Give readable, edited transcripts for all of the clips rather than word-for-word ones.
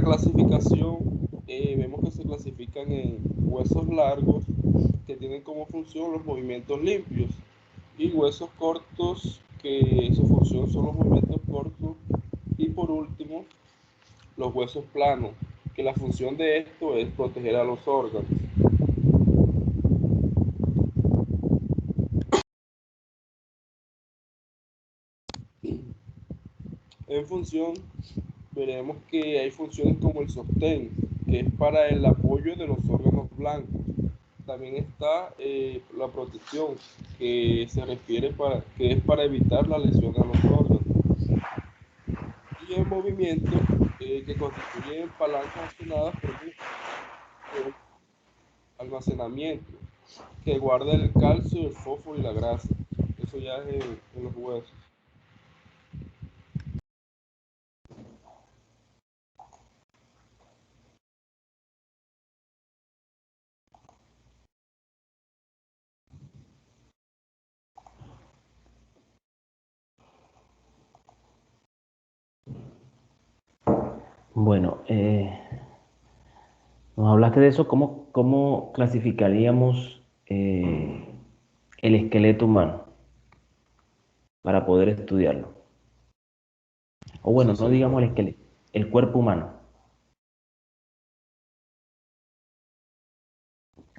la clasificación, vemos que se clasifican en huesos largos que tienen como función los movimientos limpios y huesos cortos que su función son los movimientos cortos, y por último los huesos planos, que la función de esto es proteger a los órganos. En función, veremos que hay funciones como el sostén, que es para el apoyo de los órganos blancos. También está la protección, que se refiere que es para evitar la lesión a los órganos. Y el movimiento, que constituye palancas accionadas por el almacenamiento, que guarda el calcio, el fósforo y la grasa. Eso ya es en los huesos. Bueno, nos hablaste de eso, ¿cómo clasificaríamos el esqueleto humano para poder estudiarlo? O bueno, Sí, no digamos señor. el esqueleto, el cuerpo humano.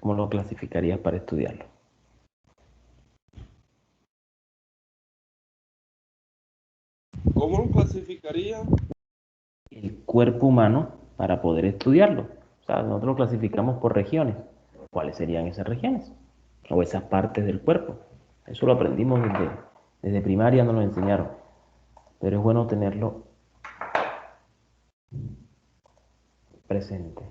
¿Cómo lo clasificarías para estudiarlo? ¿Cómo lo clasificaría? El cuerpo humano para poder estudiarlo. O sea, nosotros lo clasificamos por regiones. ¿Cuáles serían esas regiones? O esas partes del cuerpo. Eso lo aprendimos desde primaria, nos lo enseñaron. Pero es bueno tenerlo presente.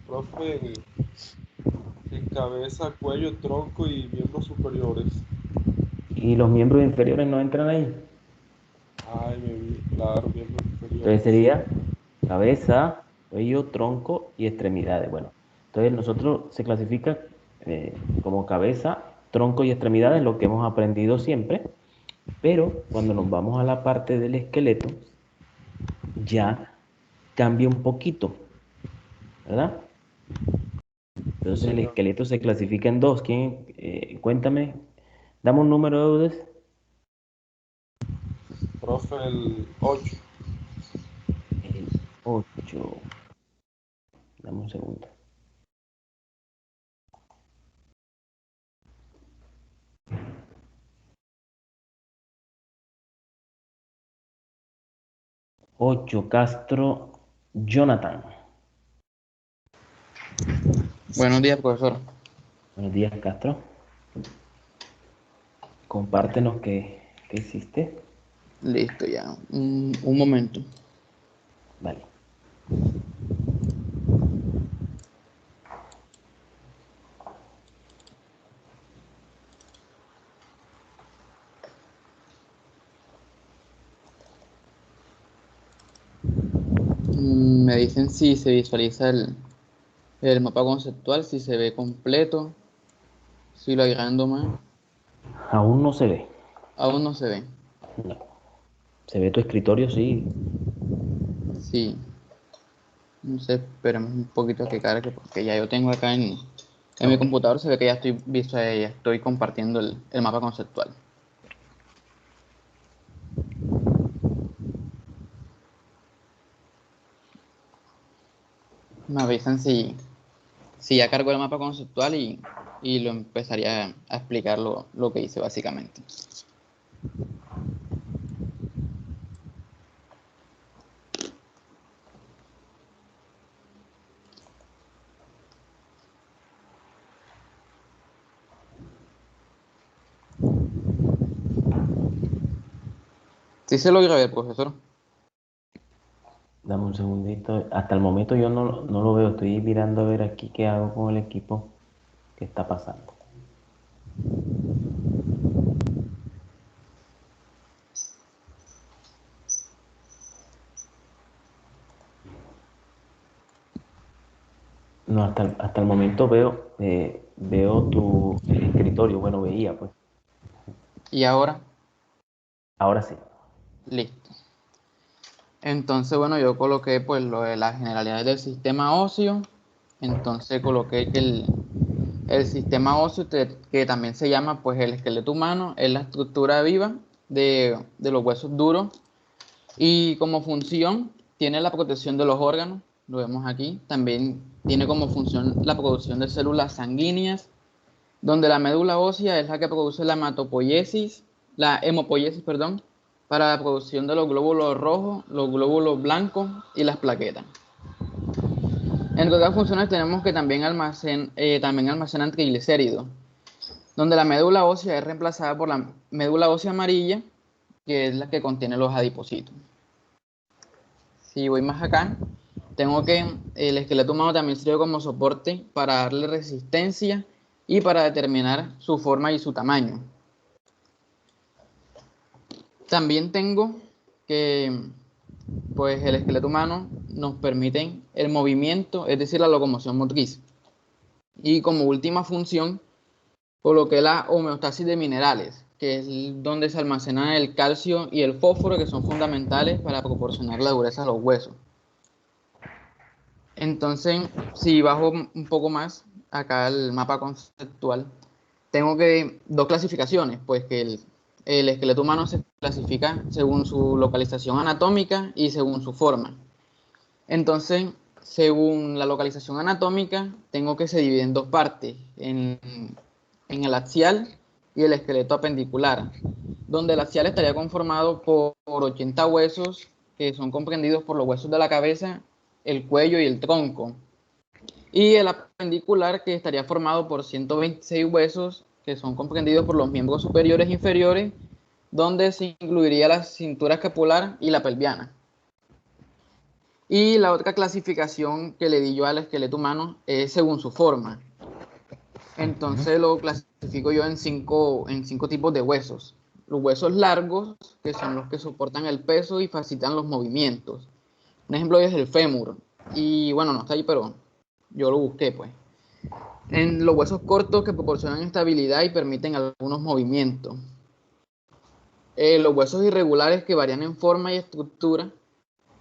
Profe, en cabeza, cuello, tronco y miembros superiores. Y los miembros inferiores no entran ahí. Ay, claro, miembros Entonces superiores. sería cabeza, cuello, tronco y extremidades. Bueno, entonces nosotros se clasifica como cabeza, tronco y extremidades, lo que hemos aprendido siempre, pero cuando nos vamos a la parte del esqueleto, ya cambia un poquito, ¿verdad? Sí, Entonces el señor. esqueleto se clasifica en dos. ¿Quién? Cuéntame, dame un número, Eudes. Profe, el 8. El 8. Dame un segundo. 8 Castro Jonathan. Buenos días, profesor. Buenos días, Castro. Compártenos qué hiciste. Listo, ya. Un momento. Vale. Me dicen si se visualiza el mapa conceptual, si se ve completo, si lo agrando más. Aún no se ve. Aún no se ve. No. Se ve tu escritorio, sí. Sí. No sé, esperemos un poquito que cargue, porque ya yo tengo acá en mi Ok. computador, se ve que ya ya estoy compartiendo el mapa conceptual. Me avisan si ya cargó el mapa conceptual y lo empezaría a explicar lo que hice básicamente. Sí se logra ver, profesor. Dame un segundito. Hasta el momento yo no lo veo. Estoy mirando a ver aquí qué hago con el equipo. ¿Qué está pasando? No, hasta el momento veo tu escritorio, bueno, veía, pues. Y ahora, Ahora sí. listo. Entonces, bueno, yo coloqué pues lo de las generalidades del sistema óseo. Entonces coloqué que el sistema óseo, que también se llama pues el esqueleto humano, es la estructura viva de los huesos duros y como función tiene la protección de los órganos, lo vemos aquí. También tiene como función la producción de células sanguíneas, donde la médula ósea es la que produce la hemopoiesis, perdón, para la producción de los glóbulos rojos, los glóbulos blancos y las plaquetas. Entre otras funciones tenemos que también almacenan triglicéridos, donde la médula ósea es reemplazada por la médula ósea amarilla, que es la que contiene los adipocitos. Si voy más acá, tengo que el esqueleto humano también sirve como soporte para darle resistencia y para determinar su forma y su tamaño. También tengo que pues el esqueleto humano nos permite el movimiento, es decir, la locomoción motriz. Y como última función, coloqué la homeostasis de minerales, que es donde se almacenan el calcio y el fósforo, que son fundamentales para proporcionar la dureza a los huesos. Entonces, si bajo un poco más acá el mapa conceptual, tengo que dos clasificaciones, pues que el esqueleto humano se clasifica según su localización anatómica y según su forma. Entonces, según la localización anatómica, tengo que se divide en dos partes, en el axial y el esqueleto apendicular, donde el axial estaría conformado por 80 huesos que son comprendidos por los huesos de la cabeza, el cuello y el tronco, y el apendicular que estaría formado por 126 huesos que son comprendidos por los miembros superiores e inferiores, donde se incluiría la cintura escapular y la pelviana. Y la otra clasificación que le di yo al esqueleto humano es según su forma. Entonces lo clasifico yo en cinco tipos de huesos. Los huesos largos, que son los que soportan el peso y facilitan los movimientos. Un ejemplo es el fémur. Y bueno, no está ahí, pero yo lo busqué, pues. En los huesos cortos que proporcionan estabilidad y permiten algunos movimientos. Los huesos irregulares que varían en forma y estructura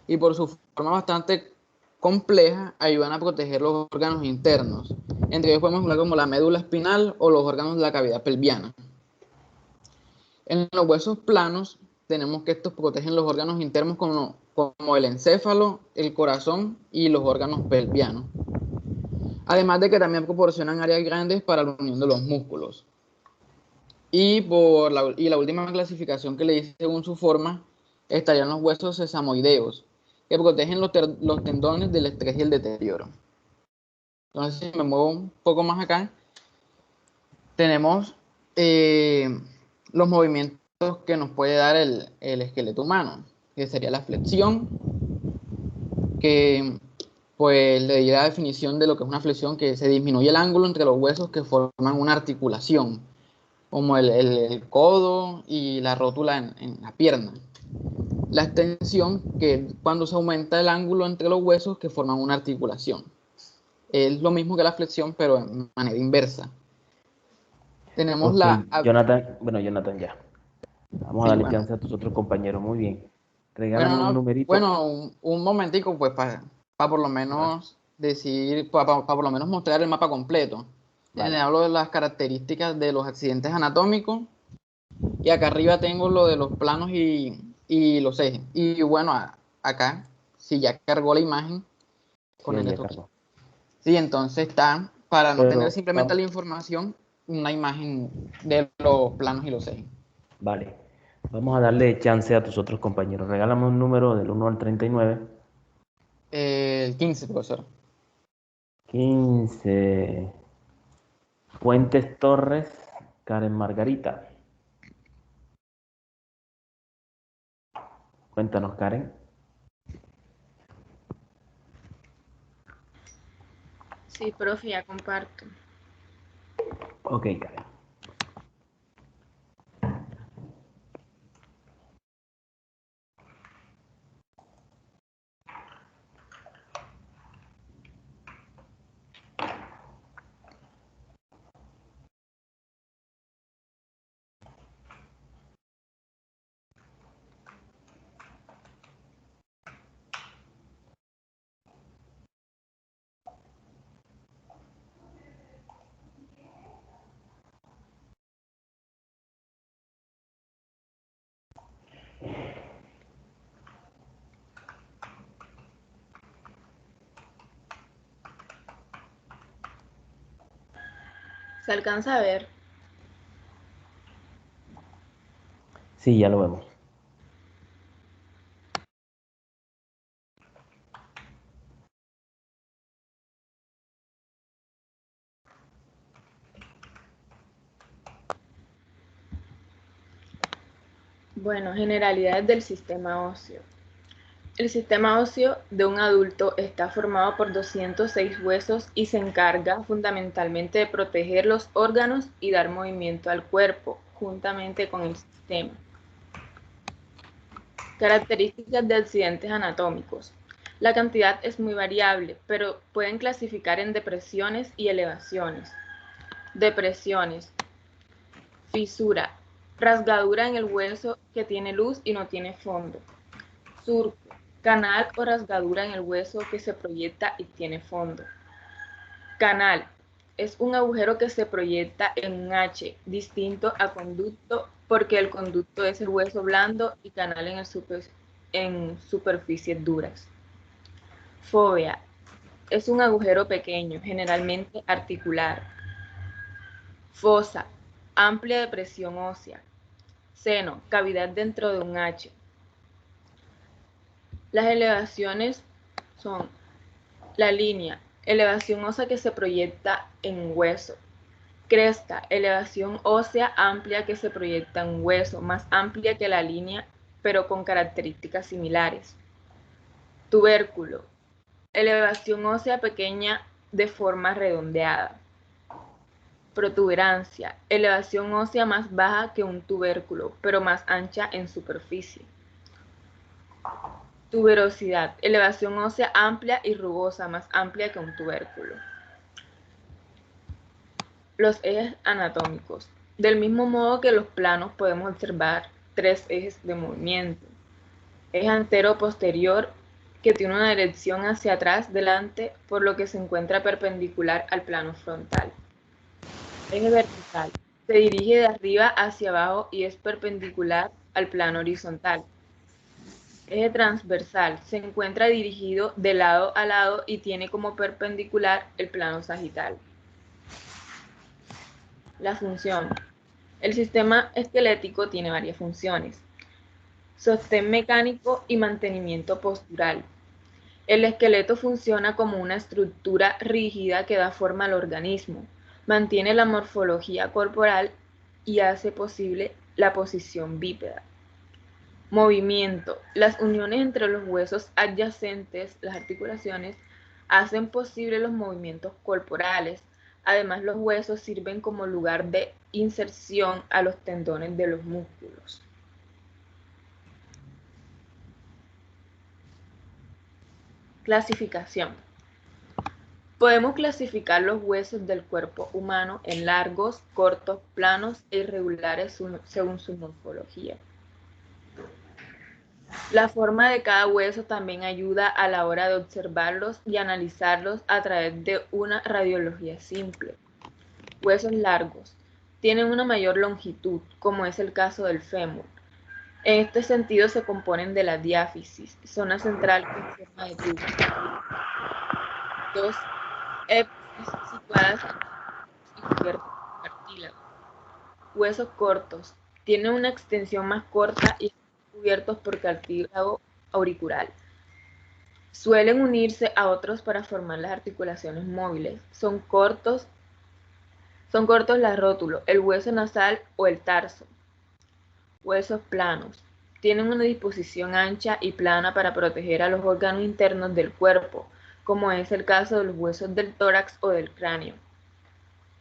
y por su forma bastante compleja ayudan a proteger los órganos internos. Entre ellos podemos hablar como la médula espinal o los órganos de la cavidad pelviana. En los huesos planos tenemos que estos protegen los órganos internos como el encéfalo, el corazón y los órganos pelvianos. Además de que también proporcionan áreas grandes para la unión de los músculos. Y la última clasificación que le hice según su forma estarían los huesos sesamoideos, que protegen los tendones del estrés y el deterioro. Entonces, si me muevo un poco más acá, tenemos los movimientos que nos puede dar el esqueleto humano, que sería la flexión, que pues le diría la definición de lo que es una flexión, que se disminuye el ángulo entre los huesos que forman una articulación, como el codo y la rótula en la pierna. La extensión, que es cuando se aumenta el ángulo entre los huesos que forman una articulación. Es lo mismo que la flexión, pero de manera inversa. Tenemos Ok, la... Jonathan, bueno, Jonathan, ya. Vamos a Sí, darle bueno. chance a tus otros compañeros. Muy bien. Bueno, Regálame un no, numerito. bueno, un momentico, pues, para por lo Ah, menos decir, para por lo menos mostrar el mapa completo. Le vale. hablo de las características de los accidentes anatómicos y acá arriba tengo lo de los planos y los ejes. Y bueno, acá, si ya cargó la imagen, Sí, ahí ponerle ya esto. cargó. Sí, entonces está, para no tener Pero simplemente vamos, la información, una imagen de los planos y los ejes. vale. Vamos a darle chance a tus otros compañeros. Regálame un número del 1 al 39. El 15, profesor. 15. Fuentes Torres, Karen Margarita. Cuéntanos, Karen. Sí, profe, ya comparto. Ok, Karen. ¿Se alcanza a ver? Sí, ya lo vemos. Bueno, generalidades del sistema óseo. El sistema óseo de un adulto está formado por 206 huesos y se encarga fundamentalmente de proteger los órganos y dar movimiento al cuerpo, juntamente con el sistema. Características de accidentes anatómicos. La cantidad es muy variable, pero pueden clasificar en depresiones y elevaciones. Depresiones. Fisura. Rasgadura en el hueso que tiene luz y no tiene fondo. Surco. Canal o rasgadura en el hueso que se proyecta y tiene fondo. Canal. Es un agujero que se proyecta en un H, distinto a conducto, porque el conducto es el hueso blando y canal en superficies duras. Fóvea. Es un agujero pequeño, generalmente articular. Fosa. Amplia depresión ósea. Seno. Cavidad dentro de un H. Las elevaciones son la línea, elevación ósea que se proyecta en hueso. Cresta, elevación ósea amplia que se proyecta en hueso, más amplia que la línea, pero con características similares. Tubérculo, elevación ósea pequeña de forma redondeada. Protuberancia, elevación ósea más baja que un tubérculo, pero más ancha en superficie. Tuberosidad, elevación ósea amplia y rugosa, más amplia que un tubérculo. Los ejes anatómicos. Del mismo modo que los planos, podemos observar tres ejes de movimiento. Eje antero-posterior, que tiene una dirección hacia atrás, delante, por lo que se encuentra perpendicular al plano frontal. Eje vertical. Se dirige de arriba hacia abajo y es perpendicular al plano horizontal. Eje transversal. Se encuentra dirigido de lado a lado y tiene como perpendicular el plano sagital. La función. El sistema esquelético tiene varias funciones. Sostén mecánico y mantenimiento postural. El esqueleto funciona como una estructura rígida que da forma al organismo, mantiene la morfología corporal y hace posible la posición bípeda. Movimiento. Las uniones entre los huesos adyacentes, las articulaciones, hacen posible los movimientos corporales. Además, los huesos sirven como lugar de inserción a los tendones de los músculos. Clasificación. Podemos clasificar los huesos del cuerpo humano en largos, cortos, planos e irregulares según su morfología. La forma de cada hueso también ayuda a la hora de observarlos y analizarlos a través de una radiología simple. Huesos largos. Tienen una mayor longitud, como es el caso del fémur. En este sentido se componen de la diáfisis, zona central con forma de tubo. Dos épfisis situadas y cubiertas por cartílago. Huesos cortos. Tienen una extensión más corta y cubiertos por cartílago auricular. Suelen unirse a otros para formar las articulaciones móviles. Son cortos las rótulos, el hueso nasal o el tarso. Huesos planos. Tienen una disposición ancha y plana para proteger a los órganos internos del cuerpo, como es el caso de los huesos del tórax o del cráneo.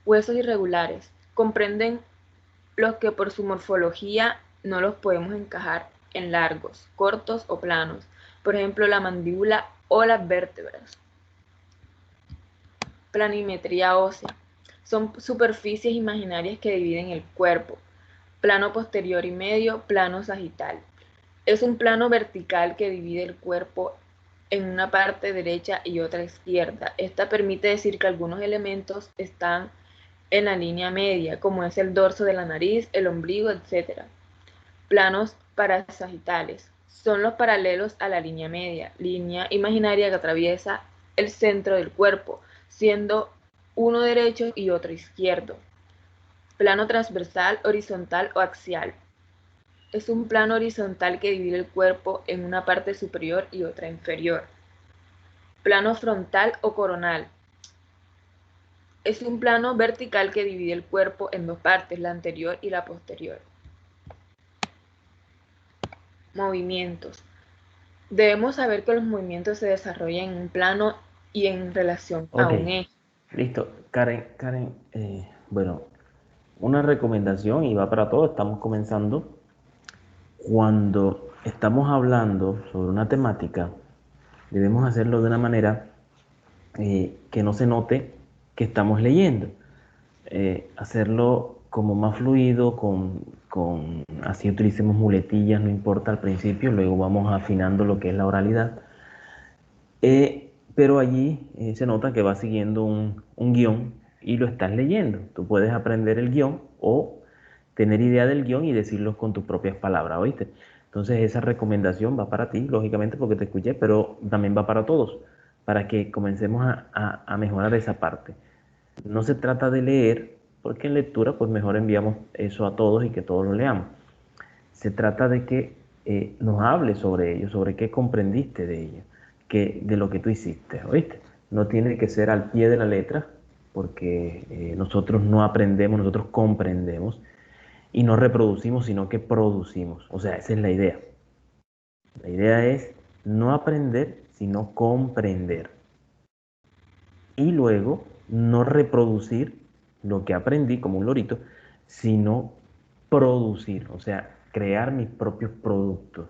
Huesos irregulares. Comprenden los que por su morfología no los podemos encajar en largos, cortos o planos, por ejemplo la mandíbula o las vértebras. Planimetría ósea. Son superficies imaginarias que dividen el cuerpo. Plano posterior y medio, plano sagital. Es un plano vertical que divide el cuerpo en una parte derecha y otra izquierda. Esta permite decir que algunos elementos están en la línea media, como es el dorso de la nariz, el ombligo, etc. Planos parasagitales. Son los paralelos a la línea media, línea imaginaria que atraviesa el centro del cuerpo, siendo uno derecho y otro izquierdo. Plano transversal, horizontal o axial. Es un plano horizontal que divide el cuerpo en una parte superior y otra inferior. Plano frontal o coronal. Es un plano vertical que divide el cuerpo en dos partes, la anterior y la posterior. Movimientos. Debemos saber que los movimientos se desarrollan en un plano y en relación a Ok, un eje. listo. Karen, bueno, una recomendación y va para todos, estamos comenzando. Cuando estamos hablando sobre una temática, debemos hacerlo de una manera que no se note que estamos leyendo. Hacerlo como más fluido, así utilicemos muletillas, no importa al principio, luego vamos afinando lo que es la oralidad. Pero allí se nota que va siguiendo un guión y lo estás leyendo. Tú puedes aprender el guión o tener idea del guión y decirlo con tus propias palabras, ¿oíste? Entonces esa recomendación va para ti, lógicamente, porque te escuché, pero también va para todos, para que comencemos a mejorar esa parte. No se trata de leer, porque en lectura pues mejor enviamos eso a todos y que todos lo leamos. Se trata de que nos hables sobre ello, sobre qué comprendiste de ello, de lo que tú hiciste, ¿oíste? No tiene que ser al pie de la letra, porque nosotros no aprendemos, nosotros comprendemos y no reproducimos, sino que producimos. O sea, esa es la idea. La idea es no aprender, sino comprender. Y luego no reproducir lo que aprendí como un lorito, sino producir, o sea, crear mis propios productos,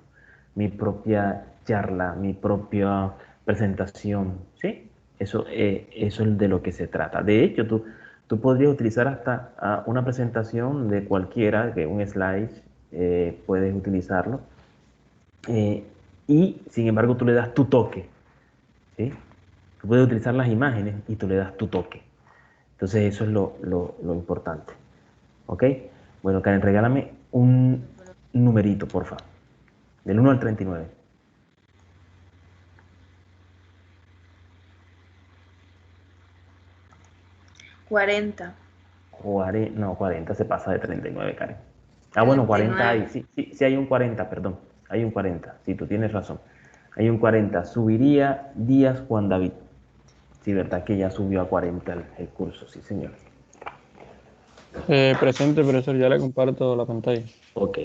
mi propia charla, mi propia presentación, ¿sí? Eso es de lo que se trata. De hecho, tú podrías utilizar hasta una presentación de cualquiera, que un slide, puedes utilizarlo, eh, y sin embargo tú le das tu toque, ¿sí? Tú puedes utilizar las imágenes y tú le das tu toque. Entonces eso es lo importante. ¿Ok? Bueno, Karen, regálame un numerito, por favor. Del 1 al 39. 40. No, 40 se pasa de 39, Karen. Ah, bueno, 40 hay. 39. Sí hay un 40, perdón. Hay un 40. Sí, tú tienes razón. Hay un 40. Subiría Díaz Juan David. Sí, verdad que ya subió a 40 el curso, sí, señor. Presente, profesor, ya le comparto la pantalla. Ok.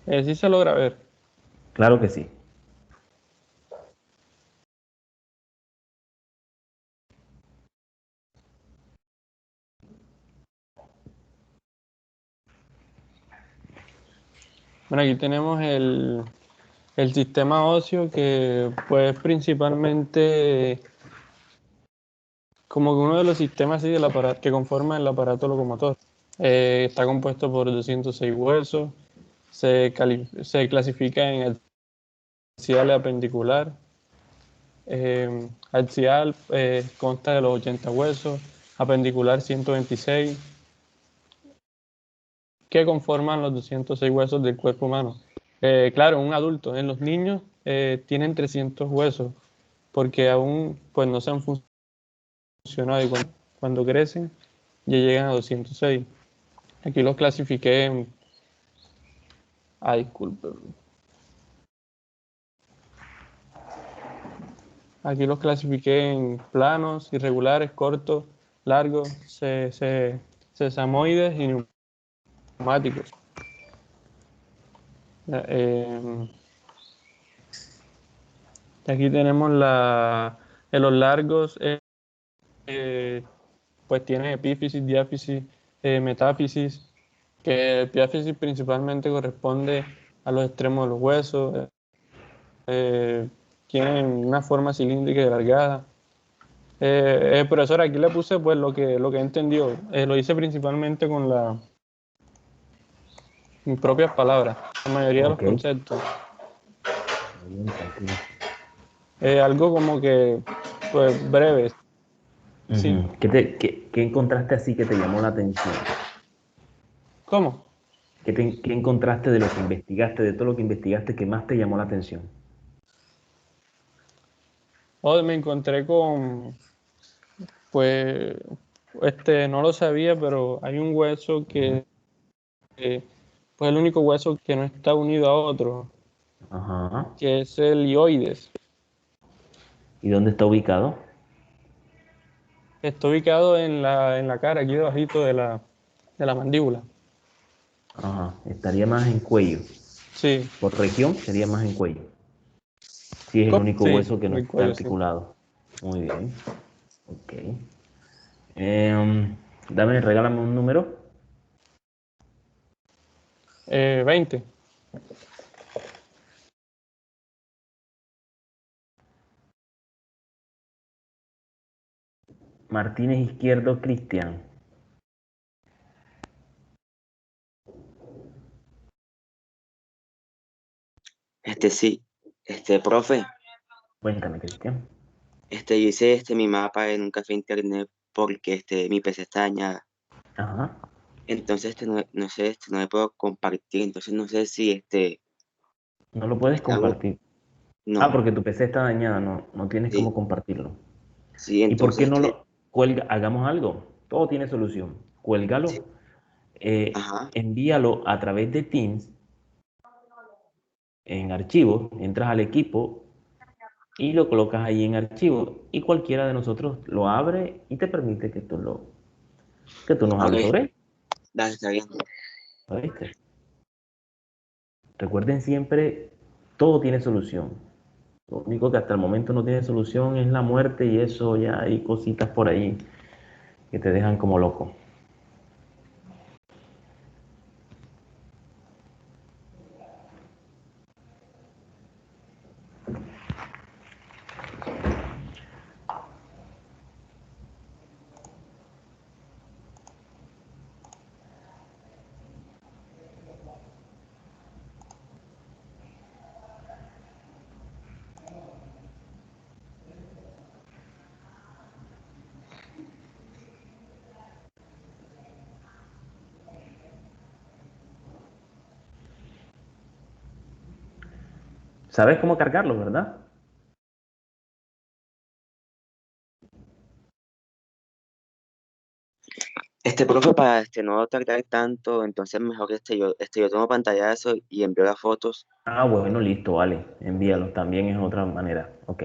Sí se logra ver. Claro que sí. Bueno, aquí tenemos el sistema óseo que pues principalmente como que uno de los sistemas así del aparato, que conforma el aparato locomotor. Está compuesto por 206 huesos, se clasifica en axial y apendicular. Axial consta de los 80 huesos, apendicular 126, que conforman los 206 huesos del cuerpo humano. Claro, un adulto. En los niños tienen 300 huesos porque aún pues, no se han funcionado y cuando crecen ya llegan a 206. Aquí los clasifiqué en... disculpe. Aquí los clasifiqué en planos, irregulares, cortos, largos, sesamoides y neumáticos. Aquí tenemos en los largos, pues tiene epífisis, diáfisis, metáfisis, que el epífisis principalmente corresponde a los extremos de los huesos, tienen una forma cilíndrica y alargada. Profesor, aquí le puse pues lo que entendió, lo hice principalmente con mis propias palabras, la mayoría de los Ok. conceptos. Muy bien, tranquilo. Algo como que, pues, breve. Sí. Ujú. ¿Qué encontraste así que te llamó la atención? ¿Cómo? ¿Qué encontraste de lo que investigaste, de todo lo que investigaste, que más te llamó la atención? Me encontré con, pues, no lo sabía, pero hay un hueso pues, el único hueso que no está unido a otro, Ajá. que es el hioides. ¿Y dónde está ubicado? Está ubicado en la cara, aquí debajito de la mandíbula. Ajá. Estaría más en cuello. Sí. Por región sería más en cuello. Sí, es el único Sí, hueso que en no el está cuello, sí. articulado. Muy bien. Ok. Regálame un número. 20. Martínez Izquierdo Cristian. Sí, profe, Cuéntame, Cristian. yo hice mi mapa en un café internet porque mi PC está dañada. Ajá. Entonces, no sé, no me puedo compartir. Entonces, no sé si No lo puedes hago, compartir. Ah, no, porque tu PC está dañada, no tienes cómo sí, compartirlo. sí, ¿Y por qué entonces, no lo cuelga? Hagamos algo. Todo tiene solución. sí, Cuélgalo, ajá, envíalo a través de Teams en archivos, entras al equipo y lo colocas ahí en archivo y cualquiera de nosotros lo abre y te permite que tú nos ok, hables sobre él. dale, está bien. ¿Oíste? Recuerden siempre, todo tiene solución. Lo único que hasta el momento no tiene solución es la muerte y eso ya hay cositas por ahí que te dejan como loco. ¿Sabes cómo cargarlo, verdad? Profe, para no tardar tanto, entonces mejor yo tomo pantallazo y envío las fotos. Ah, bueno, listo, vale. Envíalo. También es otra manera. Ok.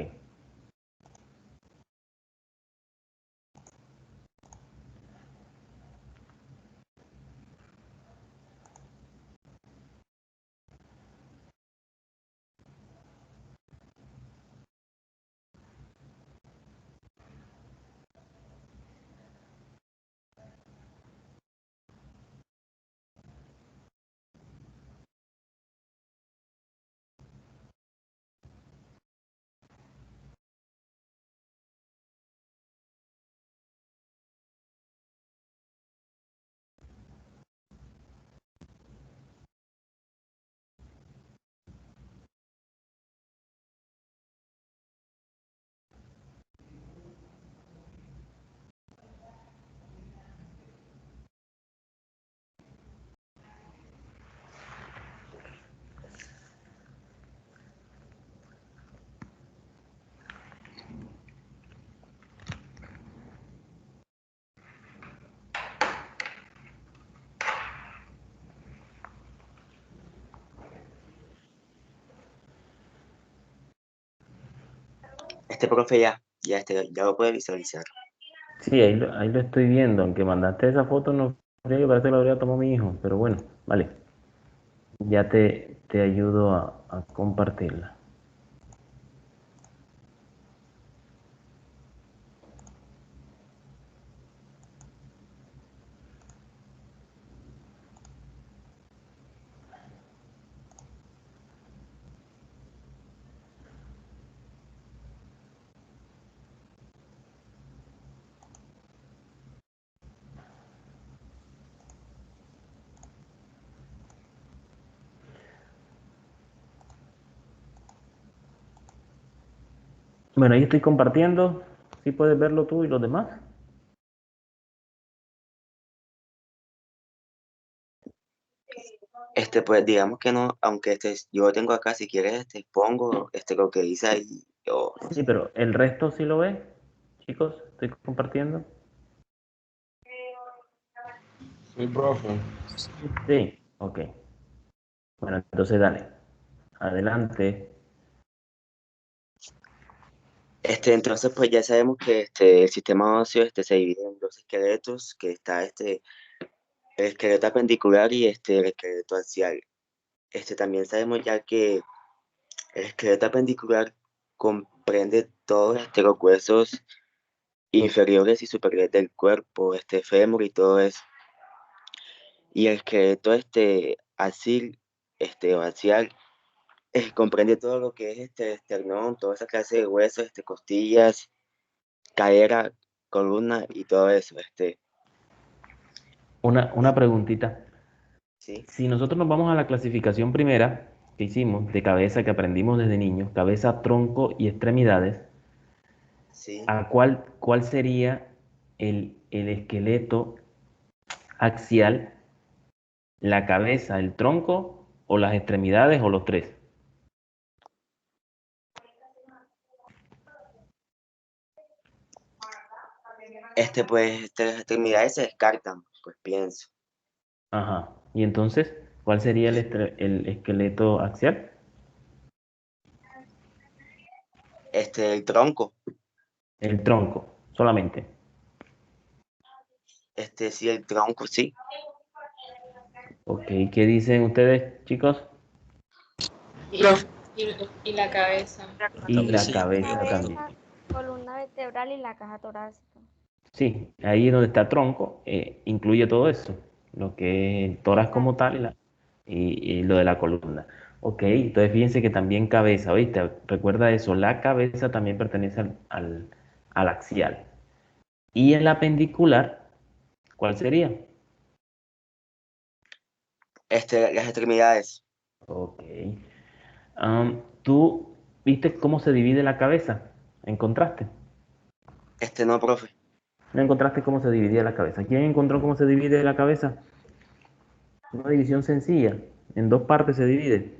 Profe, ya lo puede visualizar. Sí, ahí lo estoy viendo. Aunque mandaste esa foto, no creo que parece que la habría tomado mi hijo. Pero bueno, vale. Ya te ayudo a compartirla. Bueno, ahí estoy compartiendo. ¿Sí puedes verlo tú y los demás? Pues digamos que no, aunque yo lo tengo acá, si quieres, pongo lo que dice ahí, o no Sí, sé. pero ¿el resto sí lo ves? Chicos, estoy compartiendo. Sí, profe. Sí, ok. Bueno, entonces dale. Adelante. Entonces, pues ya sabemos que el sistema óseo se divide en dos esqueletos, que está el esqueleto apendicular y el esqueleto axial. También sabemos ya que el esqueleto apendicular comprende todos los huesos inferiores y superiores del cuerpo, fémur y todo eso. Y el esqueleto axial, o axial, comprende todo lo que es esternón, toda esa clase de huesos, costillas, cadera, columna y todo eso. Una preguntita. Sí, Si nosotros nos vamos a la clasificación primera que hicimos de cabeza que aprendimos desde niños, cabeza, tronco y extremidades, sí. ¿a cuál sería el esqueleto axial, la cabeza, el tronco o las extremidades o los tres? Pues las extremidades se descartan, pues pienso. Ajá. Y entonces, ¿cuál sería el esqueleto axial? El tronco, El tronco, solamente. sí, el tronco, sí. Ok, ¿qué dicen ustedes, chicos? Y, y la cabeza. Y la Cabeza y cabeza esqueleto. también. Cabeza, columna vertebral y la caja torácica. Sí, ahí donde está tronco, incluye todo eso, lo que es el tórax como Exacto. tal y lo de la columna. Ok, entonces fíjense que también cabeza, ¿oíste? Recuerda eso, la cabeza también pertenece al axial. Y el apendicular, ¿cuál sería? Las extremidades. Ok. ¿Tú viste cómo se divide la cabeza? ¿Encontraste? No, profe. ¿No encontraste cómo se dividía la cabeza? ¿Quién encontró cómo se divide la cabeza? Una división sencilla, en dos partes se divide.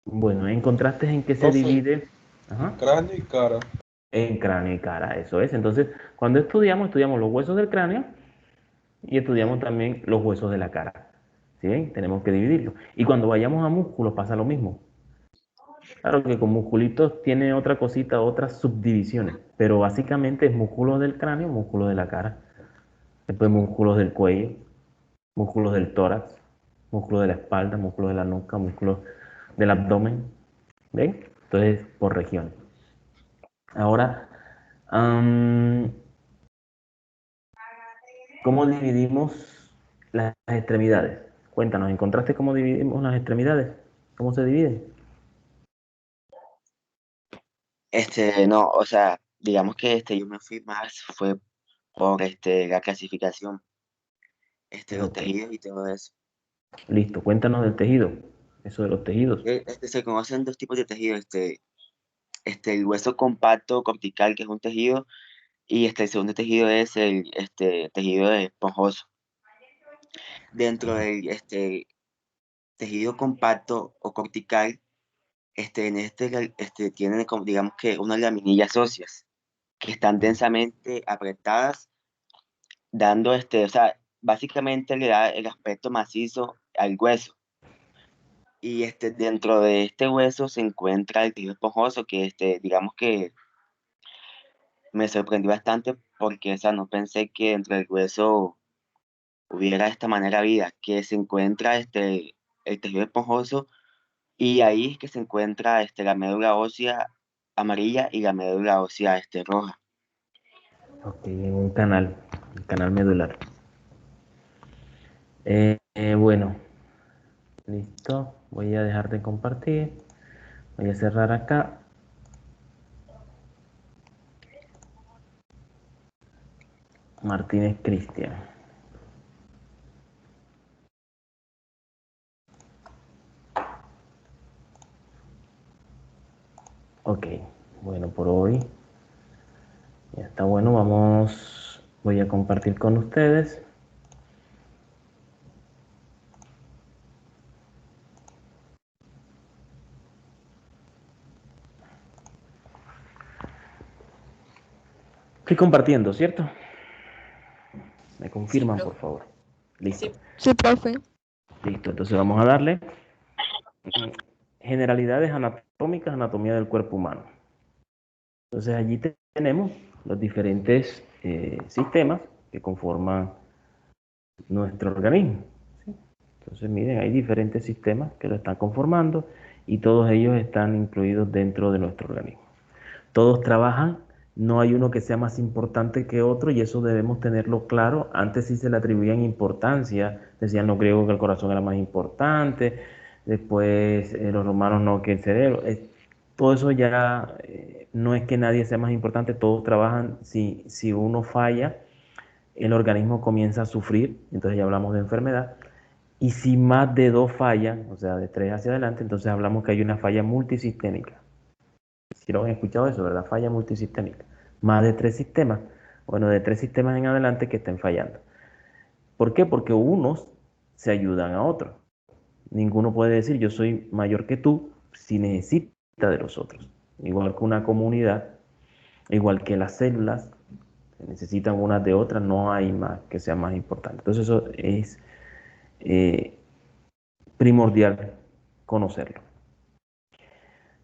Bueno, encontraste en qué se Profe, divide. Ajá. cráneo y cara. En cráneo y cara, eso es. Entonces, cuando estudiamos los huesos del cráneo y estudiamos también los huesos de la cara. ¿Sí ven? Tenemos que dividirlo. Y cuando vayamos a músculos pasa lo mismo. Claro que con musculitos tiene otra cosita, otras subdivisiones, pero básicamente es músculos del cráneo, músculos de la cara, después músculos del cuello, músculos del tórax, músculos de la espalda, músculos de la nuca, músculos del abdomen. ¿Ven? Entonces, por regiones. Ahora, am, ¿cómo dividimos las extremidades? Cuéntanos, ¿encontraste cómo dividimos las extremidades? ¿Cómo se dividen? No, o sea, digamos que yo me fui más, fue por la clasificación, los Ok, tejidos y todo eso. listo, cuéntanos del tejido, eso de los tejidos. Se conocen dos tipos de tejido, el hueso compacto cortical, que es un tejido, y el segundo tejido es el tejido esponjoso. Dentro del tejido compacto o cortical, tienen como, digamos que unas laminillas óseas que están densamente apretadas, dando o sea, básicamente le da el aspecto macizo al hueso. Y dentro de este hueso se encuentra el tejido esponjoso, que digamos que me sorprendió bastante porque, o sea, no pensé que dentro del hueso hubiera de esta manera vida, que se encuentra el tejido esponjoso y ahí es que se encuentra la médula ósea amarilla y la médula ósea roja. Ok, en un canal, el canal medular. Bueno, listo, voy a dejar de compartir, voy a cerrar acá. Martínez Cristian. Ok, bueno, por hoy ya está bueno. Voy a compartir con ustedes. Estoy compartiendo, ¿cierto? Me confirman, por favor. Listo. Sí, profe. Listo, entonces vamos a darle generalidades anatómicas, anatomía del cuerpo humano. Entonces allí tenemos los diferentes sistemas que conforman nuestro organismo. ¿Sí? Entonces miren, hay diferentes sistemas que lo están conformando y todos ellos están incluidos dentro de nuestro organismo. Todos trabajan, no hay uno que sea más importante que otro y eso debemos tenerlo claro. Antes sí se le atribuían importancia, decían los griegos que el corazón era más importante, después los romanos no, que el cerebro. Todo eso ya no es que nadie sea más importante, todos trabajan. Si uno falla, el organismo comienza a sufrir, entonces ya hablamos de enfermedad. Y si más de dos fallan, o sea, de tres hacia adelante, entonces hablamos que hay una falla multisistémica. Si lo han escuchado eso, ¿verdad? Falla multisistémica. Más de tres sistemas, bueno, de tres sistemas en adelante que estén fallando. ¿Por qué? Porque unos se ayudan a otros. Ninguno puede decir yo soy mayor que tú si necesita de los otros. Igual que una comunidad, igual que las células, necesitan unas de otras, no hay más que sea más importante. Entonces eso es primordial conocerlo.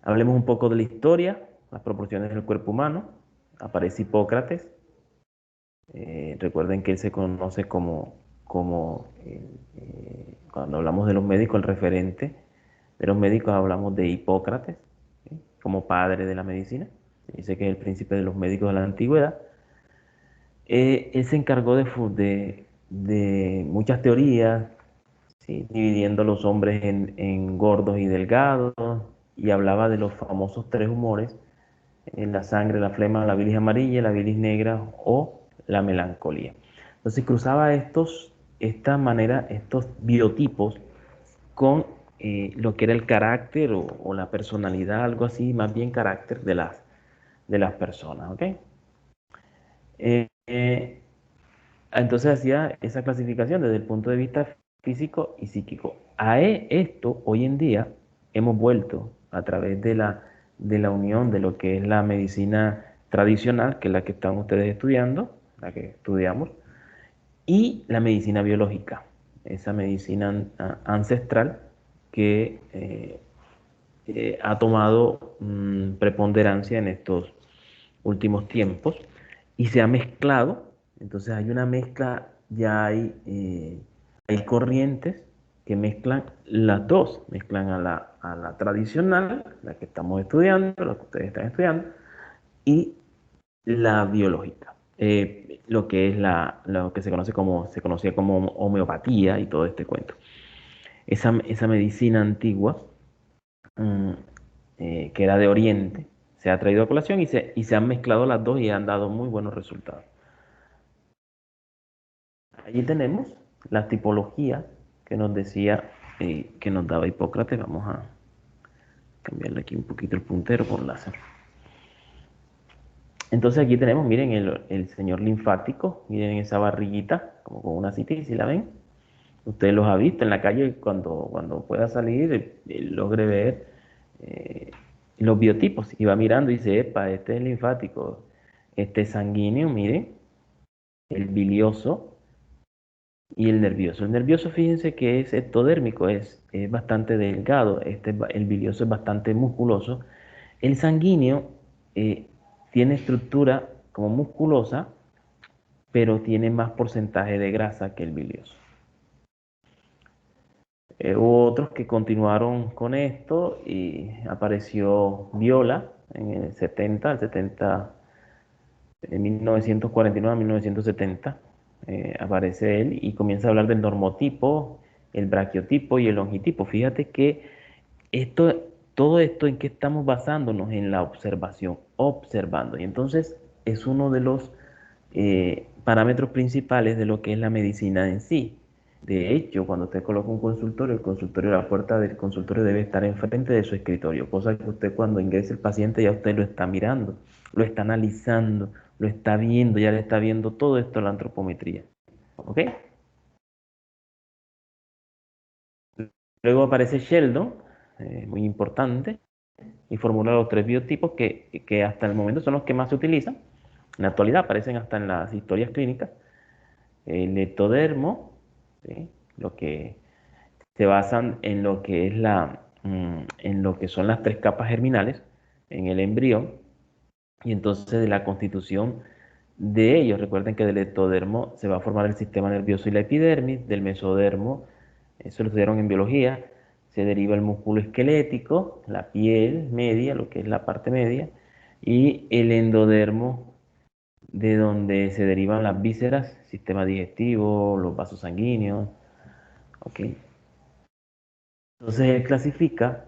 Hablemos un poco de la historia, las proporciones del cuerpo humano. Aparece Hipócrates. Recuerden que él se conoce cuando hablamos de los médicos, el referente de los médicos hablamos de Hipócrates, ¿sí? Como padre de la medicina. Se dice que es el príncipe de los médicos de la antigüedad. Él se encargó de muchas teorías, ¿sí? Dividiendo los hombres en gordos y delgados, y hablaba de los famosos tres humores, la sangre, la flema, la bilis amarilla, la bilis negra o la melancolía. Entonces cruzaba estos biotipos con lo que era el carácter o la personalidad, algo así, más bien carácter de las personas, ¿ok? Eh, eh, entonces hacía esa clasificación desde el punto de vista físico y psíquico. Esto hoy en día hemos vuelto a través de la unión de lo que es la medicina tradicional, que es la que están ustedes estudiando, la que estudiamos, y la medicina biológica, esa medicina ancestral que ha tomado preponderancia en estos últimos tiempos y se ha mezclado. Entonces hay una mezcla, ya hay corrientes que mezclan las dos, mezclan a la tradicional, la que estamos estudiando, la que ustedes están estudiando, y la biológica, lo que es lo que se conocía como homeopatía y todo este cuento. Esa medicina antigua, mm, que era de Oriente, se ha traído a colación y se han mezclado las dos y han dado muy buenos resultados. Allí tenemos la tipología que nos decía, que nos daba Hipócrates. Vamos a cambiarle aquí un poquito el puntero con láser. Entonces aquí tenemos, miren, el señor linfático, miren esa barriguita, como con una citis, si la ven. Usted los ha visto en la calle cuando pueda salir, logre ver los biotipos y va mirando y dice, epa, este es el linfático, este es sanguíneo, miren, el bilioso y el nervioso. El nervioso, fíjense que es ectodérmico, es bastante delgado, el bilioso es bastante musculoso. El sanguíneo tiene estructura como musculosa, pero tiene más porcentaje de grasa que el bilioso. Hubo otros que continuaron con esto y apareció Viola en el 70, en 1949 a 1970, aparece él y comienza a hablar del normotipo, el braquiotipo y el longitipo. Fíjate que todo esto en que estamos basándonos en la observación, observando. Y entonces es uno de los parámetros principales de lo que es la medicina en sí. De hecho, cuando usted coloca un consultorio, el consultorio, la puerta del consultorio debe estar enfrente de su escritorio, cosa que usted cuando ingrese el paciente ya usted lo está mirando, lo está analizando, lo está viendo, ya le está viendo todo esto en la antropometría. ¿Ok? Luego aparece Sheldon, muy importante, y formula los 3 biotipos que hasta el momento son los que más se utilizan. En la actualidad aparecen hasta en las historias clínicas. El ectodermo, ¿sí? Lo que se basan en lo que es en lo que son las 3 capas germinales en el embrión y entonces de la constitución de ellos. Recuerden que del ectodermo se va a formar el sistema nervioso y la epidermis, del mesodermo, eso lo estudiaron en biología, se deriva el músculo esquelético, la piel media, lo que es la parte media, y el endodermo, de donde se derivan las vísceras, sistema digestivo, los vasos sanguíneos. ¿Okay? Entonces él clasifica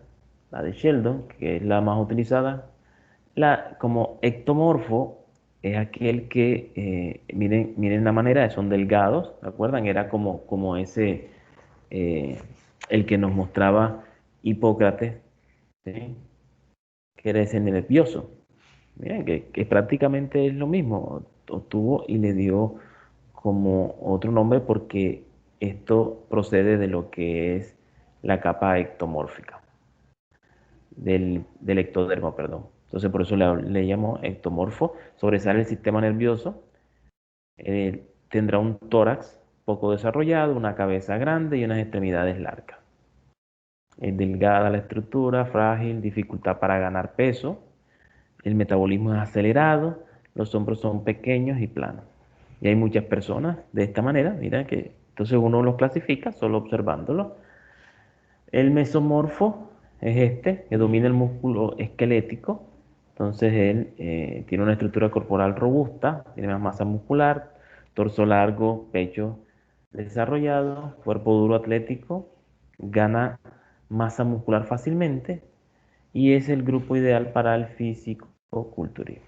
la de Sheldon, que es la más utilizada, como ectomorfo, es aquel que, miren la manera, son delgados, ¿se acuerdan? Era como ese, el que nos mostraba Hipócrates, ¿sí? Que era ese nervioso. Miren, que prácticamente es lo mismo, obtuvo y le dio como otro nombre porque esto procede de lo que es la capa ectomórfica, del ectodermo, perdón. Entonces por eso le llamo ectomorfo. Sobresale el sistema nervioso, tendrá un tórax poco desarrollado, una cabeza grande y unas extremidades largas. Es delgada la estructura, frágil, dificultad para ganar peso. El metabolismo es acelerado, los hombros son pequeños y planos. Y hay muchas personas de esta manera, mira que entonces uno los clasifica solo observándolo. El mesomorfo es este, que domina el músculo esquelético. Entonces él tiene una estructura corporal robusta, tiene más masa muscular, torso largo, pecho desarrollado, cuerpo duro atlético, gana masa muscular fácilmente y es el grupo ideal para el físico-culturismo.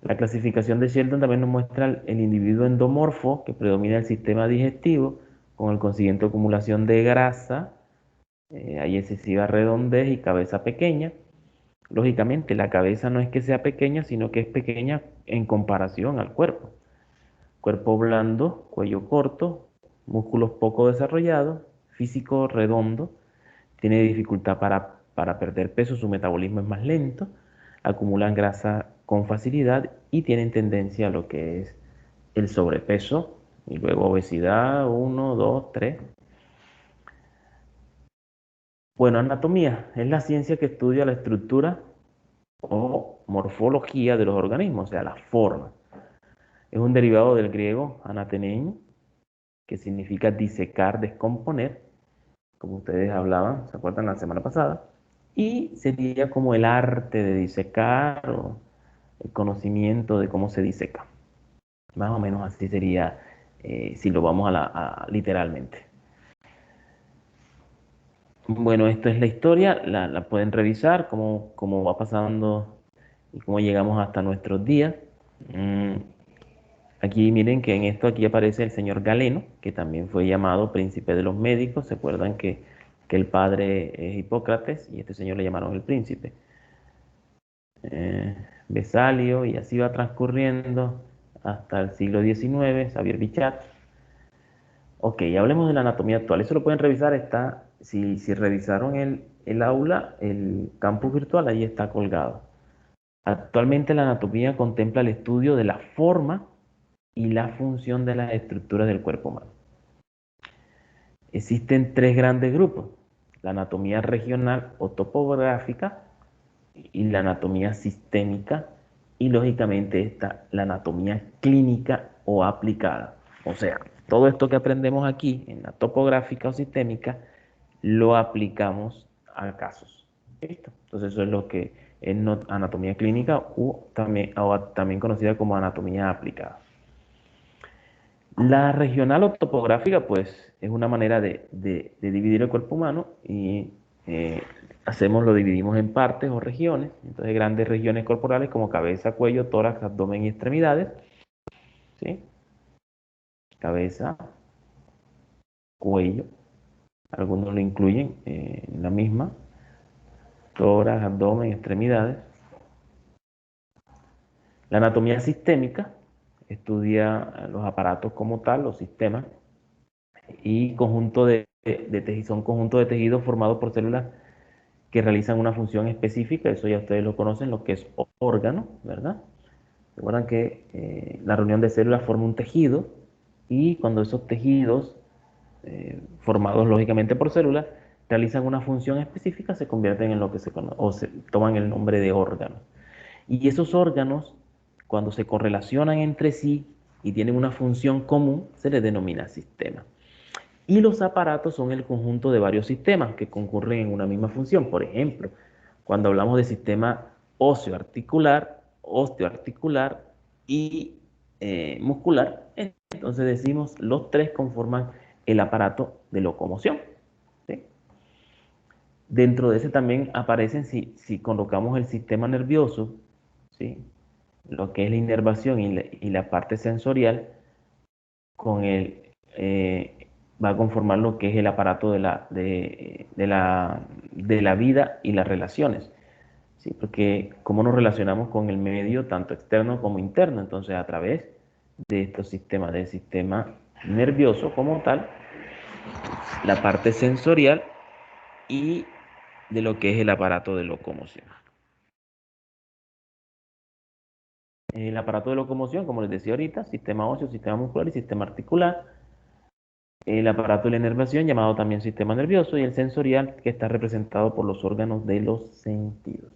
La clasificación de Sheldon también nos muestra el individuo endomorfo que predomina el sistema digestivo con el consiguiente acumulación de grasa, hay excesiva redondez y cabeza pequeña. Lógicamente la cabeza no es que sea pequeña, sino que es pequeña en comparación al cuerpo. Cuerpo blando, cuello corto, músculos poco desarrollados, físico redondo, tiene dificultad para perder peso, su metabolismo es más lento, acumulan grasa con facilidad y tienen tendencia a lo que es el sobrepeso y luego obesidad 1, 2, 3. Bueno, anatomía es la ciencia que estudia la estructura o morfología de los organismos, o sea, la forma. Es un derivado del griego anatenein, que significa disecar, descomponer, como ustedes hablaban, ¿se acuerdan la semana pasada? Y sería como el arte de disecar o el conocimiento de cómo se diseca. Más o menos así sería si lo vamos literalmente. Bueno, esto es la historia, la pueden revisar, cómo va pasando y cómo llegamos hasta nuestros días. Aquí miren que en esto aquí aparece el señor Galeno, que también fue llamado príncipe de los médicos. ¿Se acuerdan que el padre es Hipócrates y este señor le llamaron el príncipe? Besalio, y así va transcurriendo hasta el siglo XIX, Xavier Bichat. Ok, hablemos de la anatomía actual. Eso lo pueden revisar, si revisaron el aula, el campus virtual, ahí está colgado. Actualmente la anatomía contempla el estudio de la forma y la función de las estructuras del cuerpo humano. Existen 3 grandes grupos: la anatomía regional o topográfica y la anatomía sistémica y lógicamente la anatomía clínica o aplicada. O sea, todo esto que aprendemos aquí en la topográfica o sistémica lo aplicamos a casos. ¿Listo? Entonces eso es lo que es anatomía clínica o también conocida como anatomía aplicada. La regional o topográfica, pues, es una manera de dividir el cuerpo humano y lo dividimos en partes o regiones. Entonces, grandes regiones corporales como cabeza, cuello, tórax, abdomen y extremidades. ¿Sí? Cabeza, cuello, algunos lo incluyen en la misma, tórax, abdomen, extremidades. La anatomía sistémica estudia los aparatos como tal, los sistemas, y son conjuntos de tejidos formados por células que realizan una función específica. Eso ya ustedes lo conocen, lo que es órgano, ¿verdad? Recuerdan que la reunión de células forma un tejido, y cuando esos tejidos, formados lógicamente por células, realizan una función específica, se convierten en lo que se conoce, o se toman el nombre de órganos. Y esos órganos, cuando se correlacionan entre sí y tienen una función común, se les denomina sistema. Y los aparatos son el conjunto de varios sistemas que concurren en una misma función. Por ejemplo, cuando hablamos de sistema osteoarticular y muscular, entonces decimos los tres conforman el aparato de locomoción, ¿sí? Dentro de ese también aparecen, si colocamos el sistema nervioso, ¿sí?, lo que es la inervación y la parte sensorial, con va a conformar lo que es el aparato de la vida y las relaciones, ¿sí? Porque cómo nos relacionamos con el medio, tanto externo como interno, entonces a través de estos sistemas, del sistema nervioso como tal, la parte sensorial y de lo que es el aparato de locomoción. El aparato de locomoción, como les decía ahorita, sistema óseo, sistema muscular y sistema articular. El aparato de la inervación, llamado también sistema nervioso, y el sensorial, que está representado por los órganos de los sentidos.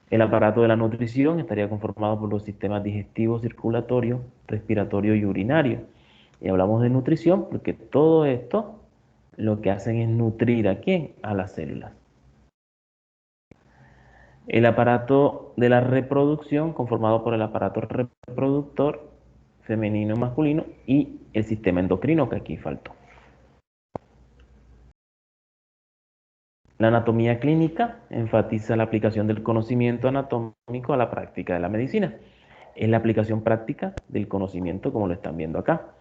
El aparato de la nutrición estaría conformado por los sistemas digestivo, circulatorio, respiratorio y urinario. Y hablamos de nutrición porque todo esto lo que hacen es nutrir ¿a quién? A las células. El aparato de la reproducción, conformado por el aparato reproductor femenino y masculino, y el sistema endocrino, que aquí faltó. La anatomía clínica enfatiza la aplicación del conocimiento anatómico a la práctica de la medicina. Es la aplicación práctica del conocimiento, como lo están viendo acá.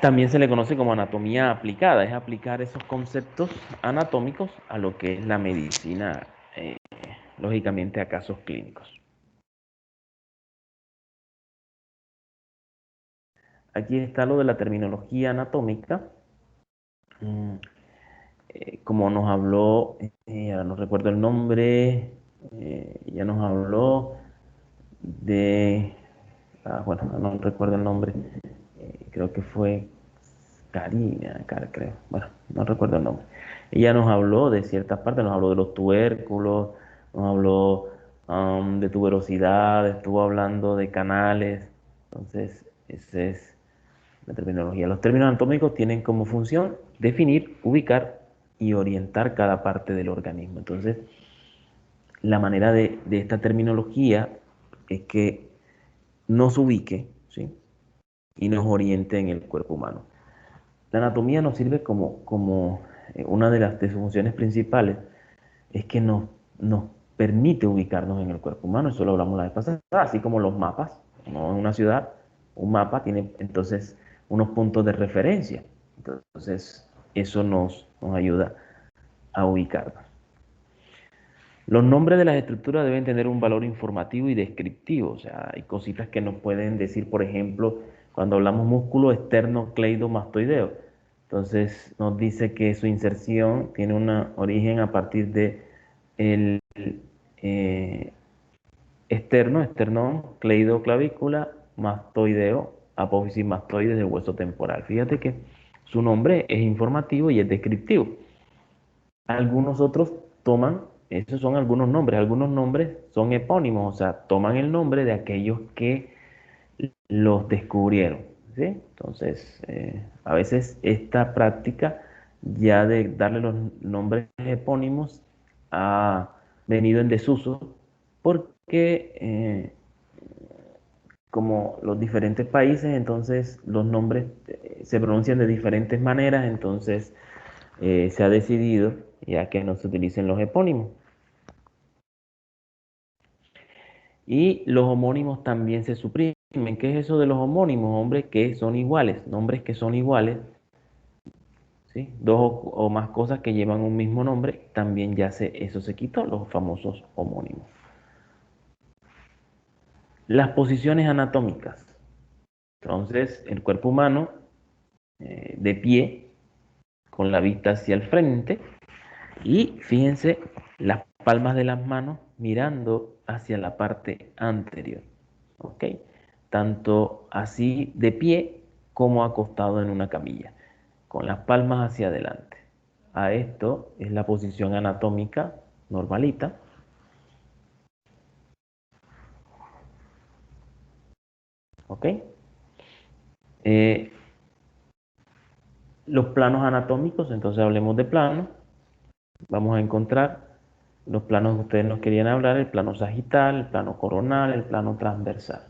También se le conoce como anatomía aplicada, es aplicar esos conceptos anatómicos a lo que es la medicina, lógicamente a casos clínicos. Aquí está lo de la terminología anatómica. Como nos habló, ahora no recuerdo el nombre, ya nos habló de, bueno, no recuerdo el nombre, creo que fue Karina, creo, bueno, no recuerdo el nombre. Ella nos habló de ciertas partes, nos habló de los tubérculos, nos habló de tuberosidad, estuvo hablando de canales. Entonces, esa es la terminología. Los términos anatómicos tienen como función definir, ubicar y orientar cada parte del organismo. Entonces, la manera de esta terminología es que nos ubique, ¿sí?, y nos oriente en el cuerpo humano. La anatomía nos sirve como una de sus funciones principales, es que nos permite ubicarnos en el cuerpo humano. Eso lo hablamos la vez pasada, así como los mapas, ¿no? En una ciudad, un mapa tiene entonces unos puntos de referencia. Entonces, eso nos ayuda a ubicarnos. Los nombres de las estructuras deben tener un valor informativo y descriptivo. O sea, hay cositas que nos pueden decir, por ejemplo, cuando hablamos músculo esternocleidomastoideo. Entonces, nos dice que su inserción tiene un origen a partir de el esternón, cleidoclavícula, mastoideo, apófisis mastoides del hueso temporal. Fíjate que su nombre es informativo y es descriptivo. Algunos otros esos son algunos nombres son epónimos, o sea, toman el nombre de aquellos que los descubrieron, ¿sí? Entonces, a veces esta práctica ya de darle los nombres epónimos ha venido en desuso porque como los diferentes países, entonces los nombres se pronuncian de diferentes maneras, entonces se ha decidido ya que no se utilicen los epónimos. Y los homónimos también se suprimen. ¿Qué es eso de los homónimos? Hombres que son iguales, nombres que son iguales, ¿sí? Dos o más cosas que llevan un mismo nombre, también eso se quitó, los famosos homónimos. Las posiciones anatómicas. Entonces, el cuerpo humano, de pie, con la vista hacia el frente, y fíjense las palmas de las manos mirando hacia la parte anterior. ¿Ok? Tanto así de pie como acostado en una camilla, con las palmas hacia adelante. A esto es la posición anatómica normalita. ¿Ok? Los planos anatómicos, entonces hablemos de planos. Vamos a encontrar los planos que ustedes nos querían hablar: el plano sagital, el plano coronal, el plano transversal.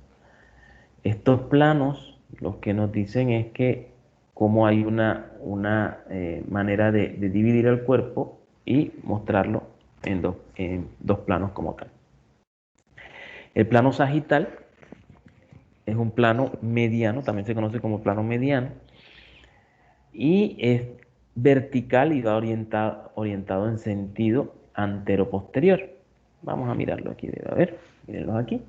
Estos planos lo que nos dicen es que cómo hay una manera de dividir el cuerpo y mostrarlo en dos planos como tal. El plano sagital es un plano mediano, también se conoce como plano mediano, y es vertical y va orientado en sentido antero-posterior. Vamos a mirarlo aquí, a ver, mírenlo aquí.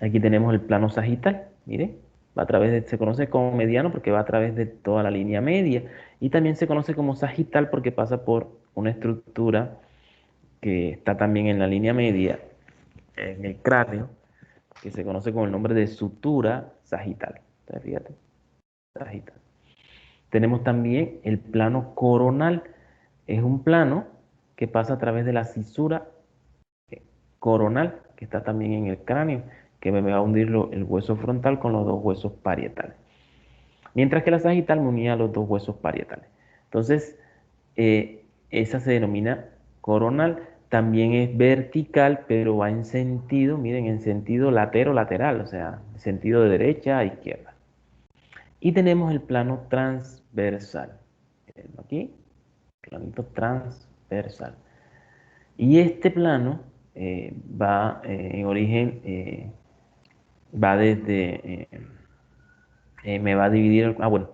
Aquí tenemos el plano sagital, mire, va a través se conoce como mediano porque va a través de toda la línea media, y también se conoce como sagital porque pasa por una estructura que está también en la línea media, en el cráneo, que se conoce con el nombre de sutura sagital. Entonces, fíjate, sagital. Tenemos también el plano coronal. Es un plano que pasa a través de la cisura coronal, que está también en el cráneo, que me va a hundir el hueso frontal con los dos huesos parietales. Mientras que la sagital me unía a los dos huesos parietales. Entonces, esa se denomina coronal. También es vertical, pero va en sentido, miren, en sentido latero-lateral, o sea, en sentido de derecha a izquierda. Y tenemos el plano transversal. Aquí, planito transversal. Y este plano va en origen, va desde, me va a dividir, bueno,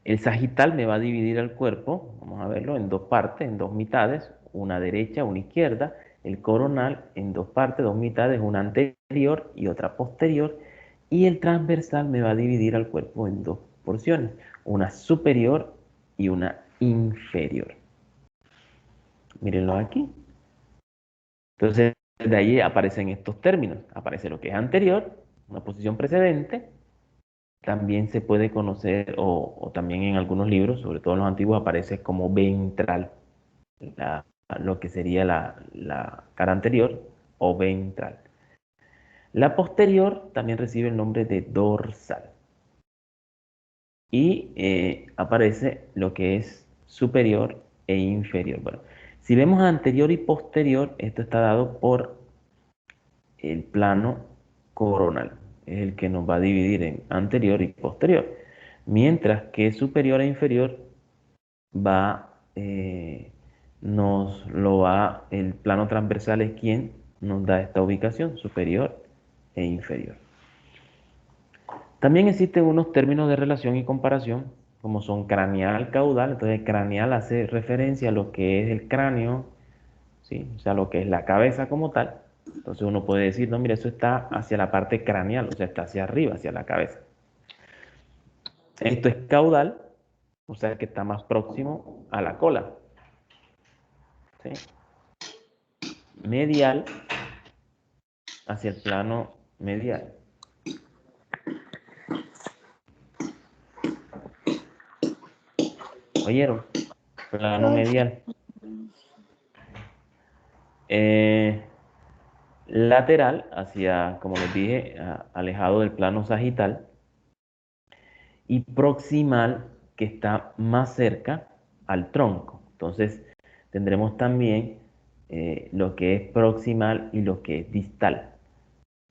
el sagital me va a dividir el cuerpo, vamos a verlo, en dos partes, en dos mitades, una derecha, una izquierda. El coronal en dos partes, dos mitades, una anterior y otra posterior. Y el transversal me va a dividir al cuerpo en dos porciones, una superior y una inferior. Mírenlo aquí. Entonces, de ahí aparecen estos términos. Aparece lo que es anterior, una posición precedente. También se puede conocer, o también en algunos libros, sobre todo en los antiguos, aparece como ventral, lo que sería la cara anterior o ventral. La posterior también recibe el nombre de dorsal. Y aparece lo que es superior e inferior. Bueno, si vemos anterior y posterior, esto está dado por el plano coronal, es el que nos va a dividir en anterior y posterior, mientras que superior e inferior el plano transversal es quien nos da esta ubicación, superior e inferior. También existen unos términos de relación y comparación, como son craneal, caudal. Entonces, craneal hace referencia a lo que es el cráneo, ¿sí? O sea, lo que es la cabeza como tal. Entonces uno puede decir, no, mira, eso está hacia la parte craneal, o sea, está hacia arriba, hacia la cabeza. Esto es caudal, o sea, que está más próximo a la cola. ¿Sí? Medial, hacia el plano medial. ¿Oyeron? Plano medial. Lateral, hacia, como les dije, alejado del plano sagital. Y proximal, que está más cerca al tronco. Entonces, tendremos también lo que es proximal y lo que es distal.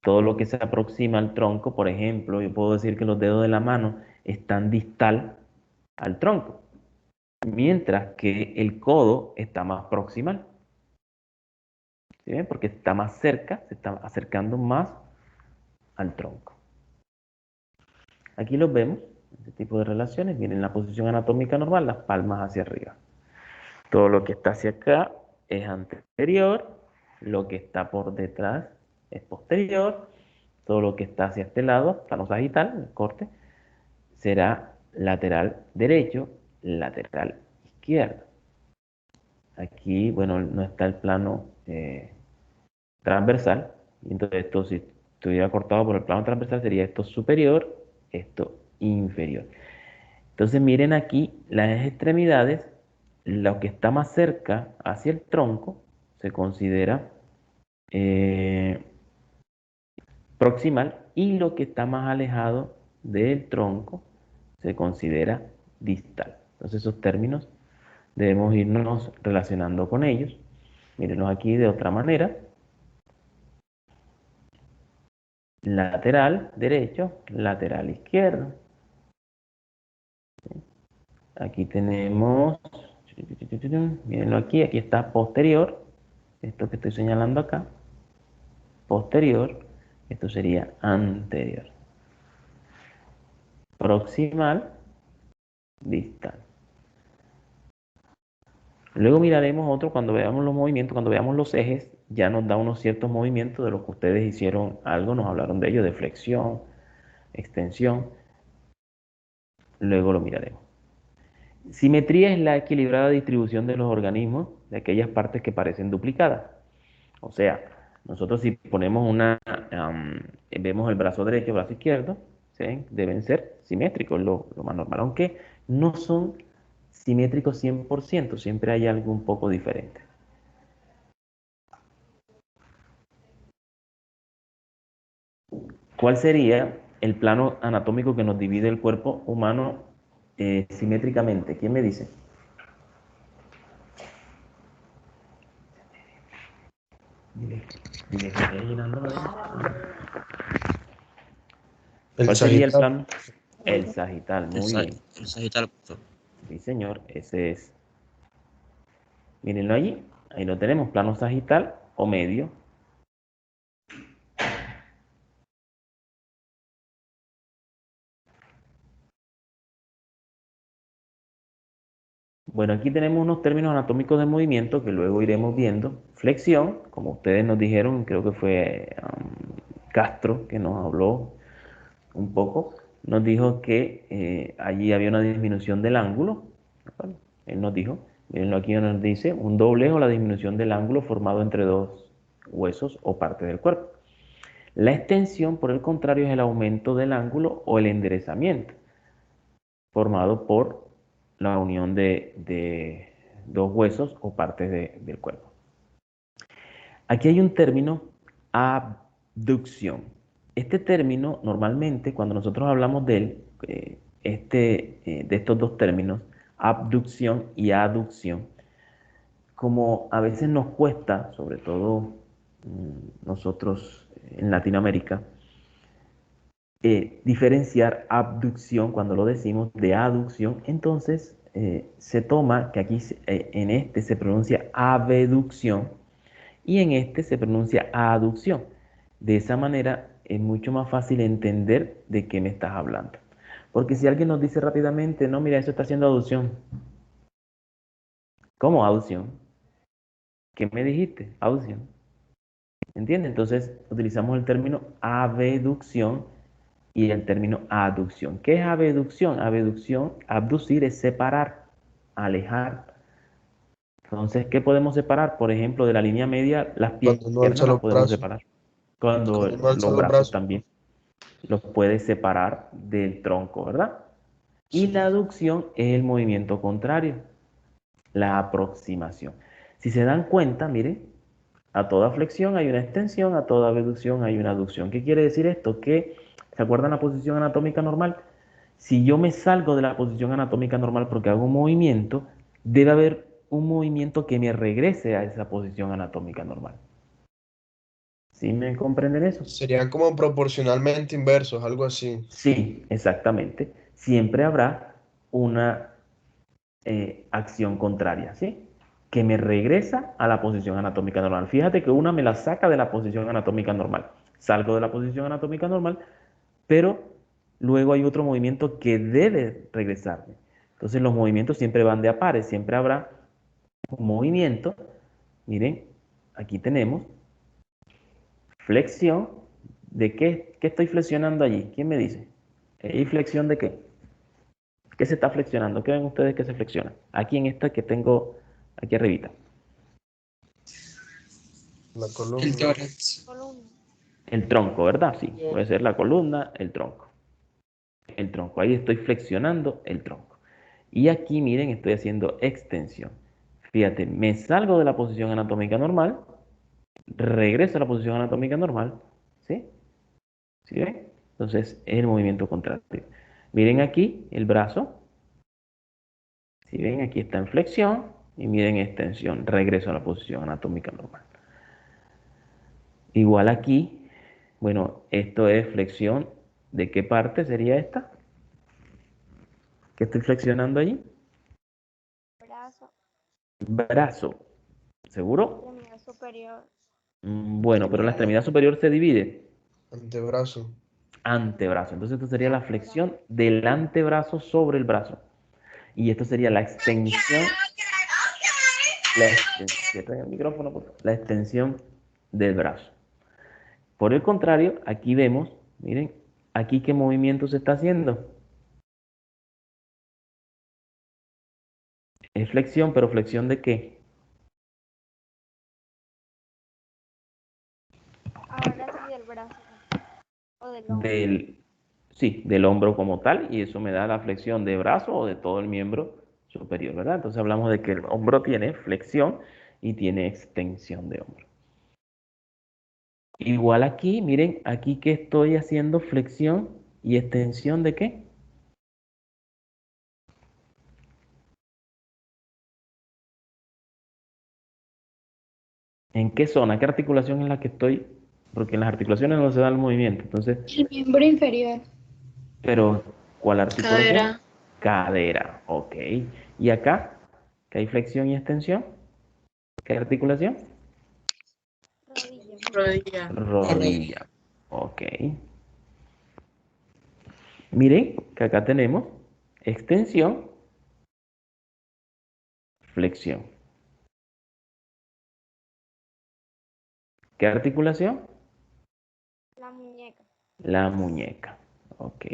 Todo lo que se aproxima al tronco, por ejemplo, yo puedo decir que los dedos de la mano están distal al tronco, mientras que el codo está más proximal. ¿Sí ven? Porque está más cerca, se está acercando más al tronco. Aquí los vemos, este tipo de relaciones. Miren la posición anatómica normal, las palmas hacia arriba. Todo lo que está hacia acá es anterior, lo que está por detrás es posterior, todo lo que está hacia este lado, plano sagital, el corte, será lateral derecho, lateral izquierdo. Aquí, bueno, no está el plano transversal, y entonces esto, si estuviera cortado por el plano transversal, sería esto superior, esto inferior. Entonces miren aquí las extremidades, lo que está más cerca hacia el tronco se considera proximal y lo que está más alejado del tronco se considera distal. Entonces esos términos debemos irnos relacionando con ellos. Mírenlos aquí de otra manera. Lateral derecho, lateral izquierdo. Aquí tenemos, mírenlo aquí, aquí está posterior, esto que estoy señalando acá, posterior, esto sería anterior. Proximal, distal. Luego miraremos otro cuando veamos los movimientos, cuando veamos los ejes, ya nos da unos ciertos movimientos de los que ustedes hicieron algo, nos hablaron de ello, de flexión, extensión. Luego lo miraremos. Simetría es la equilibrada distribución de los organismos de aquellas partes que parecen duplicadas. O sea, nosotros si ponemos vemos el brazo derecho, el brazo izquierdo, ¿sí? Deben ser simétricos, lo más normal, aunque no son simétricos 100%, siempre hay algo un poco diferente. ¿Cuál sería el plano anatómico que nos divide el cuerpo humano simétricamente? ¿Quién me dice? Dile que vaya llenando ¿Cuál sería el plano? El sagital, muy bien. El sagital. Sí, señor, ese es. Mírenlo allí, ahí lo tenemos, plano sagital o medio. Bueno, aquí tenemos unos términos anatómicos de movimiento que luego iremos viendo. Flexión, como ustedes nos dijeron, creo que fue Castro que nos habló un poco, nos dijo que allí había una disminución del ángulo. Él nos dijo, miren aquí nos dice, un doblez o la disminución del ángulo formado entre dos huesos o partes del cuerpo. La extensión, por el contrario, es el aumento del ángulo o el enderezamiento, formado por la unión de dos huesos o partes del cuerpo. Aquí hay un término, abducción. Este término, normalmente, cuando nosotros hablamos de él, de estos dos términos, abducción y aducción, como a veces nos cuesta, sobre todo nosotros en Latinoamérica, diferenciar abducción cuando lo decimos de aducción, entonces se toma que aquí en este se pronuncia abducción y en este se pronuncia aducción. De esa manera es mucho más fácil entender de qué me estás hablando. Porque si alguien nos dice rápidamente, no, mira, eso está haciendo aducción. ¿Cómo aducción? ¿Qué me dijiste? Aducción. ¿Entiendes? Entonces utilizamos el término abducción y el término aducción. ¿Qué es abducción? Abducción, abducir es separar, alejar. Entonces, ¿qué podemos separar? Por ejemplo, de la línea media, las piernas las podemos separar. Cuando los brazos también los puedes separar del tronco, ¿verdad? Y la aducción es el movimiento contrario, la aproximación. Si se dan cuenta, miren, a toda flexión hay una extensión, a toda abducción hay una aducción. ¿Qué quiere decir esto? Que, ¿se acuerdan la posición anatómica normal? Si yo me salgo de la posición anatómica normal porque hago un movimiento, debe haber un movimiento que me regrese a esa posición anatómica normal. ¿Sí me comprenden eso? Serían como proporcionalmente inversos, algo así. Sí, exactamente. Siempre habrá una acción contraria, ¿sí? Que me regresa a la posición anatómica normal. Fíjate que una me la saca de la posición anatómica normal. Salgo de la posición anatómica normal, pero luego hay otro movimiento que debe regresarme. Entonces los movimientos siempre van de a pares, siempre habrá un movimiento. Miren, aquí tenemos flexión. ¿De qué estoy flexionando allí? ¿Quién me dice? ¿Y flexión de qué? ¿Qué se está flexionando? ¿Qué ven ustedes que se flexiona? Aquí en esta que tengo aquí arribita. La El columna. tórax. Columna. El tronco, ¿verdad? Sí, puede ser la columna, el tronco. El tronco, ahí estoy flexionando el tronco. Y aquí, miren, estoy haciendo extensión. Fíjate, me salgo de la posición anatómica normal, regreso a la posición anatómica normal, ¿sí? ¿Sí ven? Entonces, es el movimiento contrario. Miren aquí el brazo. Si ven, aquí está en flexión y miren extensión. Regreso a la posición anatómica normal. Igual aquí, bueno, esto es flexión. ¿De qué parte sería esta? ¿Qué estoy flexionando allí? Brazo. Brazo. ¿Seguro? Extremidad superior. Bueno, pero la extremidad superior se divide. Antebrazo. Antebrazo. Entonces esto sería la Antebrazo. flexión del antebrazo sobre el brazo. Y esto sería la extensión. Cierra el micrófono, por favor. La extensión del brazo. Por el contrario, aquí vemos, miren, aquí qué movimiento se está haciendo. Es flexión, pero flexión ¿de qué? Ahora sí del brazo. O del hombro. Sí, del hombro como tal, y eso me da la flexión de brazo o de todo el miembro superior, ¿verdad? Entonces hablamos de que el hombro tiene flexión y tiene extensión de hombro. Igual aquí, miren, aquí que estoy haciendo flexión y extensión ¿de qué? ¿En qué zona? ¿Qué articulación es la que estoy? Porque en las articulaciones no se da el movimiento. Entonces, El miembro inferior. pero ¿cuál articulación? Cadera. Cadera, ok. ¿Y acá? ¿Que hay flexión y extensión? ¿Qué articulación? Rodilla. Rodilla. Rodilla, ok. Miren que acá tenemos extensión, flexión. ¿Qué articulación? La muñeca. La muñeca, ok.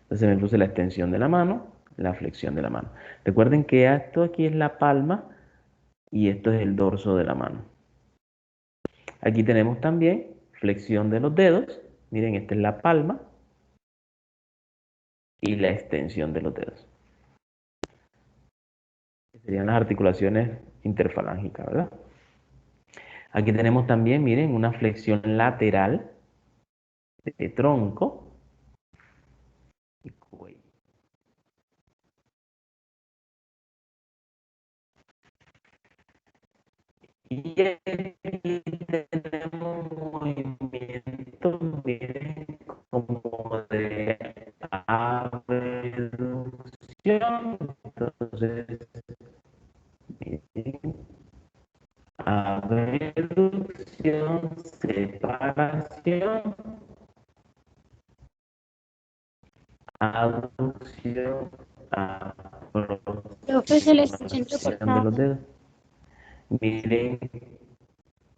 Entonces me puse la extensión de la mano, la flexión de la mano. Recuerden que esto aquí es la palma y esto es el dorso de la mano. Aquí tenemos también flexión de los dedos. Miren, esta es la palma y la extensión de los dedos. Serían las articulaciones interfalángicas, ¿verdad? Aquí tenemos también, miren, una flexión lateral de tronco y cuello. Y aquí tenemos movimientos, miren, como de abducción. Entonces, miren, abducción, separación, abducción, Profe, se le escucha aproximación de los entrecortado. dedos. Miren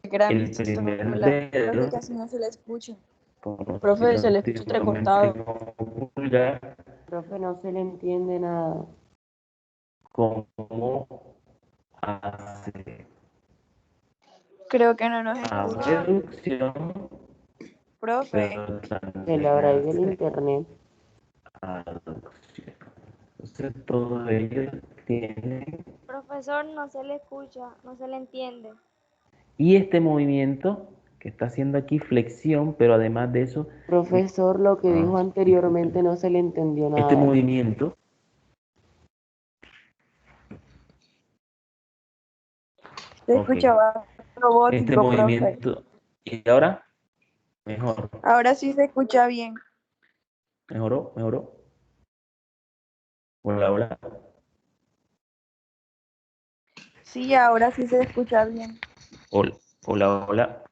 el Grande, primer profe, dedo, casi no se le escucha. Profe, se le escucha antiguamente entrecortado. como pulgar, Profe, no se le entiende nada. como hace Creo que no nos escucha. abducción, Profe, pero Se le también habrá ido el hace internet. aducción. Entonces todos ellos tienen. Profesor, no se le escucha, no se le entiende. Y este movimiento que está haciendo aquí flexión, pero además de eso, Profesor, lo que dijo anteriormente no se le entendió este nada. movimiento, se ok, escuchaba este robótico, profe. movimiento, y ahora mejor, Ahora sí se escucha bien. mejoró, hola, hola, Sí, ahora sí se escucha bien. hola, hola, hola,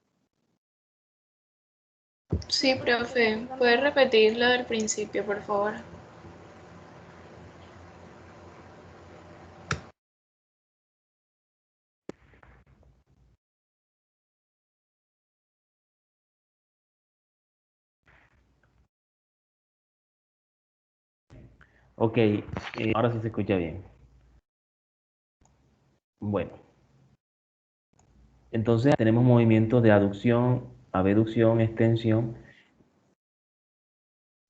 Sí, profe. ¿Puede repetirlo del principio, por favor? Ok, ahora sí se escucha bien. Bueno, entonces tenemos movimientos de aducción, abducción, extensión.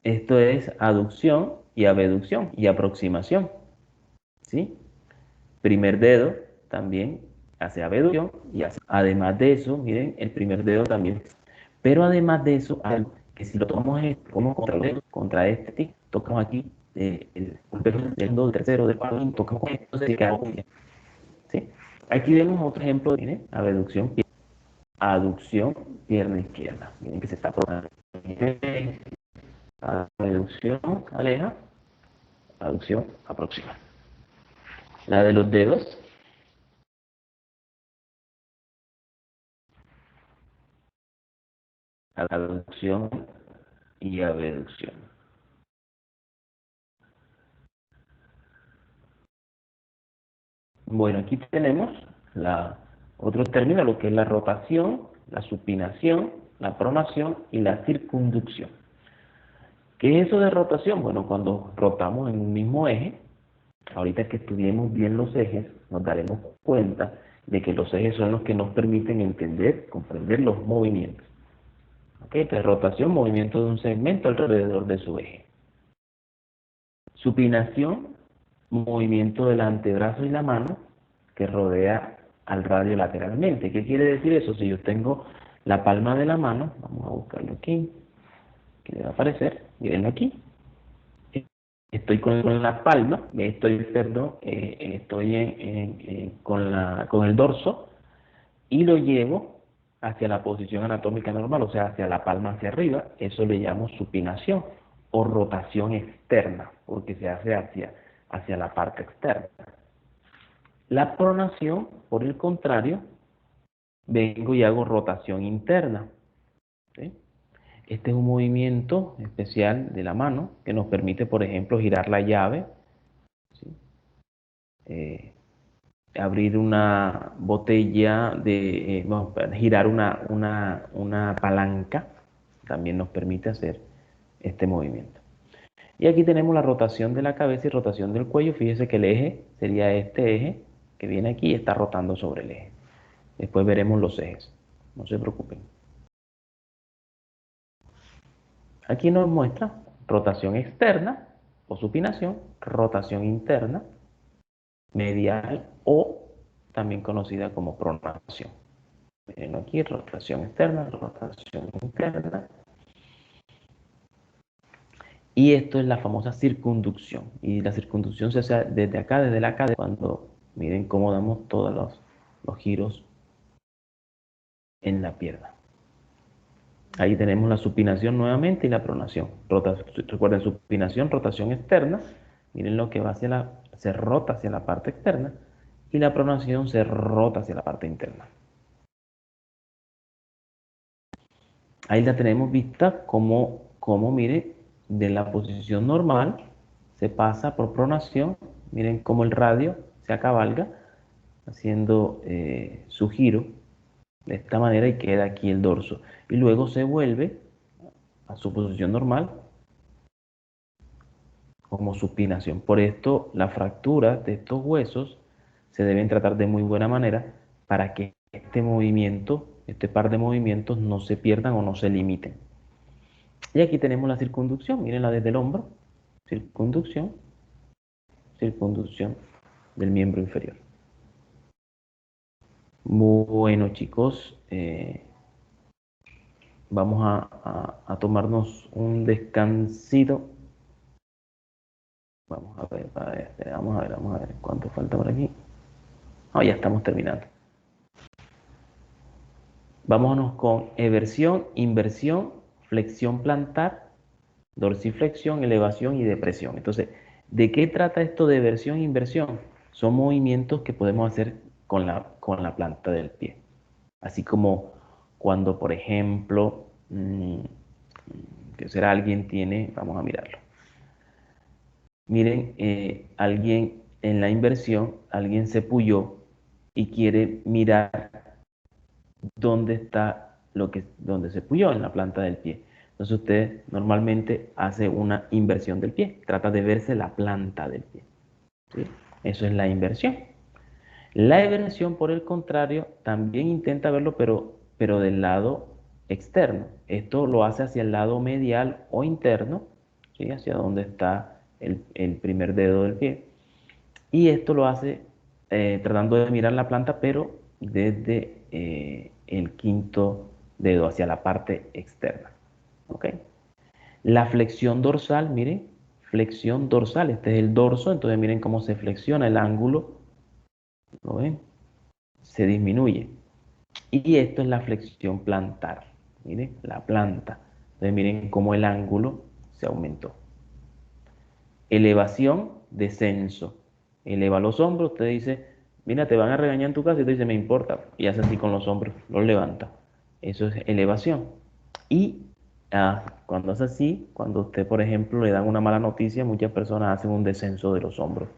Esto es aducción y abducción y aproximación, ¿sí? Primer dedo también hace abducción y hace. Además de eso, miren, el primer dedo también. Pero además de eso, algo que si lo tomamos como contra este, tocamos aquí el pulpero del segundo, del tercero, del cuarto, tocamos con esto, se queda muy bien, ¿sí? Aquí vemos otro ejemplo, miren, abducción, aducción, pierna izquierda. Miren que se está probando. Aducción, aleja, aducción, aproxima. La de los dedos, aducción y abducción. Bueno, aquí tenemos otro término, lo que es la rotación, la supinación, la pronación y la circunducción. ¿Qué es eso de rotación? Bueno, cuando rotamos en un mismo eje, ahorita que estudiemos bien los ejes, nos daremos cuenta de que los ejes son los que nos permiten entender, comprender los movimientos. ¿Ok? Entonces, rotación, movimiento de un segmento alrededor de su eje. Supinación, movimiento del antebrazo y la mano que rodea al radio lateralmente. ¿Qué quiere decir eso? Si yo tengo la palma de la mano, vamos a buscarlo aquí, que le va a aparecer, miren aquí. Estoy con la palma, estoy con el dorso y lo llevo hacia la posición anatómica normal, o sea, hacia la palma hacia arriba. Eso le llamo supinación o rotación externa, porque se hace hacia la parte externa. La pronación, por el contrario, vengo y hago rotación interna, ¿sí? Este es un movimiento especial de la mano que nos permite, por ejemplo, girar la llave, ¿sí? Abrir una botella, girar una palanca, también nos permite hacer este movimiento. Y aquí tenemos la rotación de la cabeza y rotación del cuello. Fíjese que el eje sería este eje que viene aquí y está rotando sobre el eje. Después veremos los ejes, no se preocupen. Aquí nos muestra rotación externa o supinación, rotación interna, medial o también conocida como pronación. Miren aquí, rotación externa, rotación interna. Y esto es la famosa circunducción. Y la circunducción se hace desde acá, desde la cadera, cuando miren cómo damos todos los giros en la pierna. Ahí tenemos la supinación nuevamente y la pronación. Recuerden, supinación, rotación externa. Miren lo que va se rota hacia la parte externa. Y la pronación se rota hacia la parte interna. Ahí la tenemos vista como mire, de la posición normal se pasa por pronación. Miren cómo el radio se acabalga haciendo su giro de esta manera y queda aquí el dorso. Y luego se vuelve a su posición normal como supinación. Por esto, las fracturas de estos huesos se deben tratar de muy buena manera para que este movimiento, este par de movimientos no se pierdan o no se limiten. Y aquí tenemos la circunducción, mírenla desde el hombro, circunducción, circunducción del miembro inferior. Bueno, chicos, vamos a tomarnos un descansito. Vamos a ver cuánto falta por aquí. Oh, ya estamos terminando. Vámonos con eversión, inversión, flexión plantar, dorsiflexión, elevación y depresión. Entonces, ¿de qué trata esto de eversión e inversión? Son movimientos que podemos hacer con la planta del pie. Así como cuando, por ejemplo, ¿Qué será? Alguien tiene, vamos a mirarlo. Miren, alguien en la inversión, alguien se puyó y quiere mirar dónde está donde se puyó en la planta del pie. Entonces usted normalmente hace una inversión del pie, trata de verse la planta del pie. ¿Sí? Eso es la inversión. La eversión, por el contrario, también intenta verlo, pero del lado externo. Esto lo hace hacia el lado medial o interno, ¿sí? Hacia donde está el primer dedo del pie. Y esto lo hace tratando de mirar la planta, pero desde el quinto dedo, hacia la parte externa. ¿Ok? La flexión dorsal, miren, flexión dorsal, este es el dorso, entonces miren cómo se flexiona el ángulo, ¿lo ven? Se disminuye. Y esto es la flexión plantar, miren, la planta. Entonces miren cómo el ángulo se aumentó. Elevación, descenso. Eleva los hombros, usted dice, mira, te van a regañar en tu casa, y usted dice, me importa, y hace así con los hombros, los levanta. Eso es elevación. Y cuando hace así, cuando usted, por ejemplo, le dan una mala noticia, muchas personas hacen un descenso de los hombros.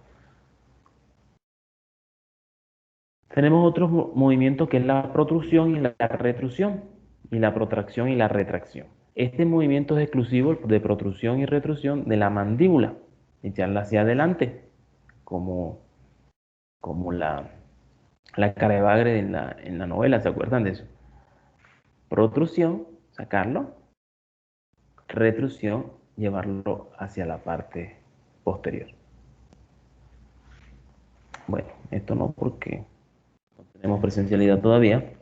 Tenemos otros movimientos que es la protrusión y la retrusión, y la protracción y la retracción. Este movimiento es exclusivo de protrusión y retrusión de la mandíbula, echarla hacia adelante, como la cara de bagre en la novela, ¿se acuerdan de eso? Protrusión, sacarlo, retrusión, llevarlo hacia la parte posterior. Bueno, esto no porque no tenemos presencialidad todavía.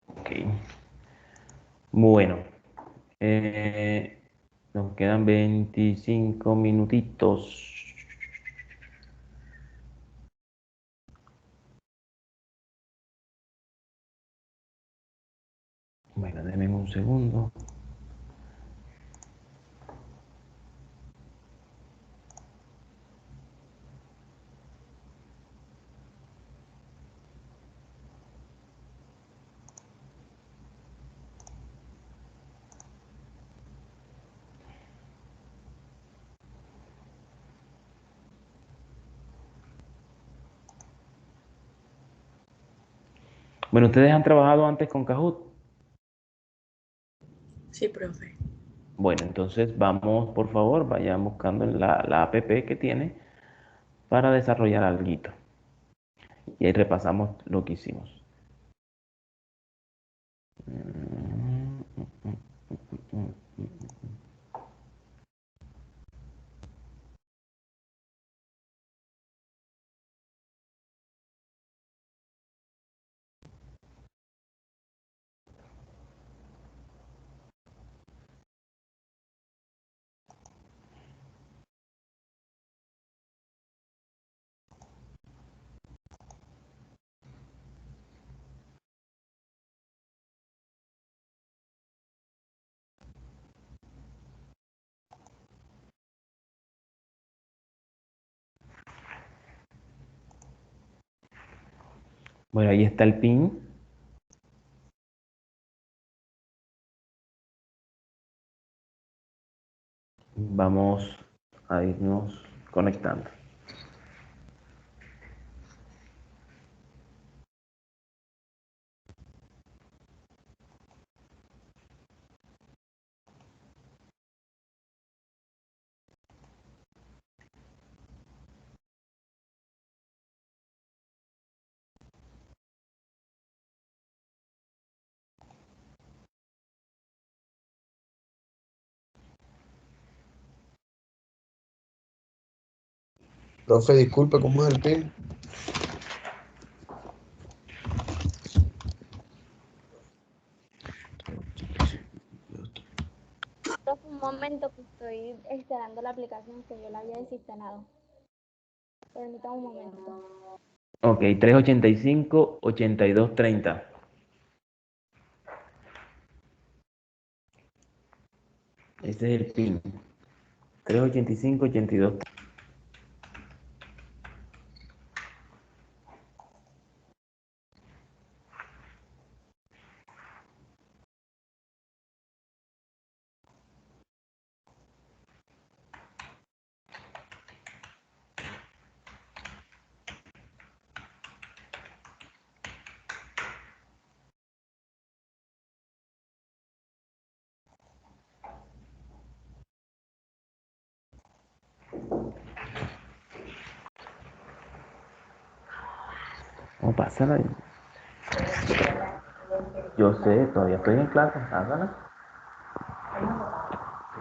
Ok. Bueno, nos quedan 25 minutitos. Bueno, denme un segundo. Bueno, ¿ustedes han trabajado antes con Kahoot? Sí, profe. Bueno, entonces vamos, por favor, vayan buscando la app que tiene para desarrollar algo. Y ahí repasamos lo que hicimos. Bueno, ahí está el pin. Vamos a irnos conectando. Profe, disculpe, ¿cómo es el PIN? Profe, un momento que estoy instalando la aplicación que yo la había desinstalado. Permítame un momento. Ok, 385-8230. Ese es el pin. 385-8230. No pasa nada. Yo sé, todavía estoy en clase. Hágala.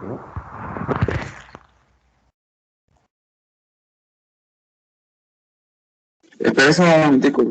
Sí. Espera un momentico.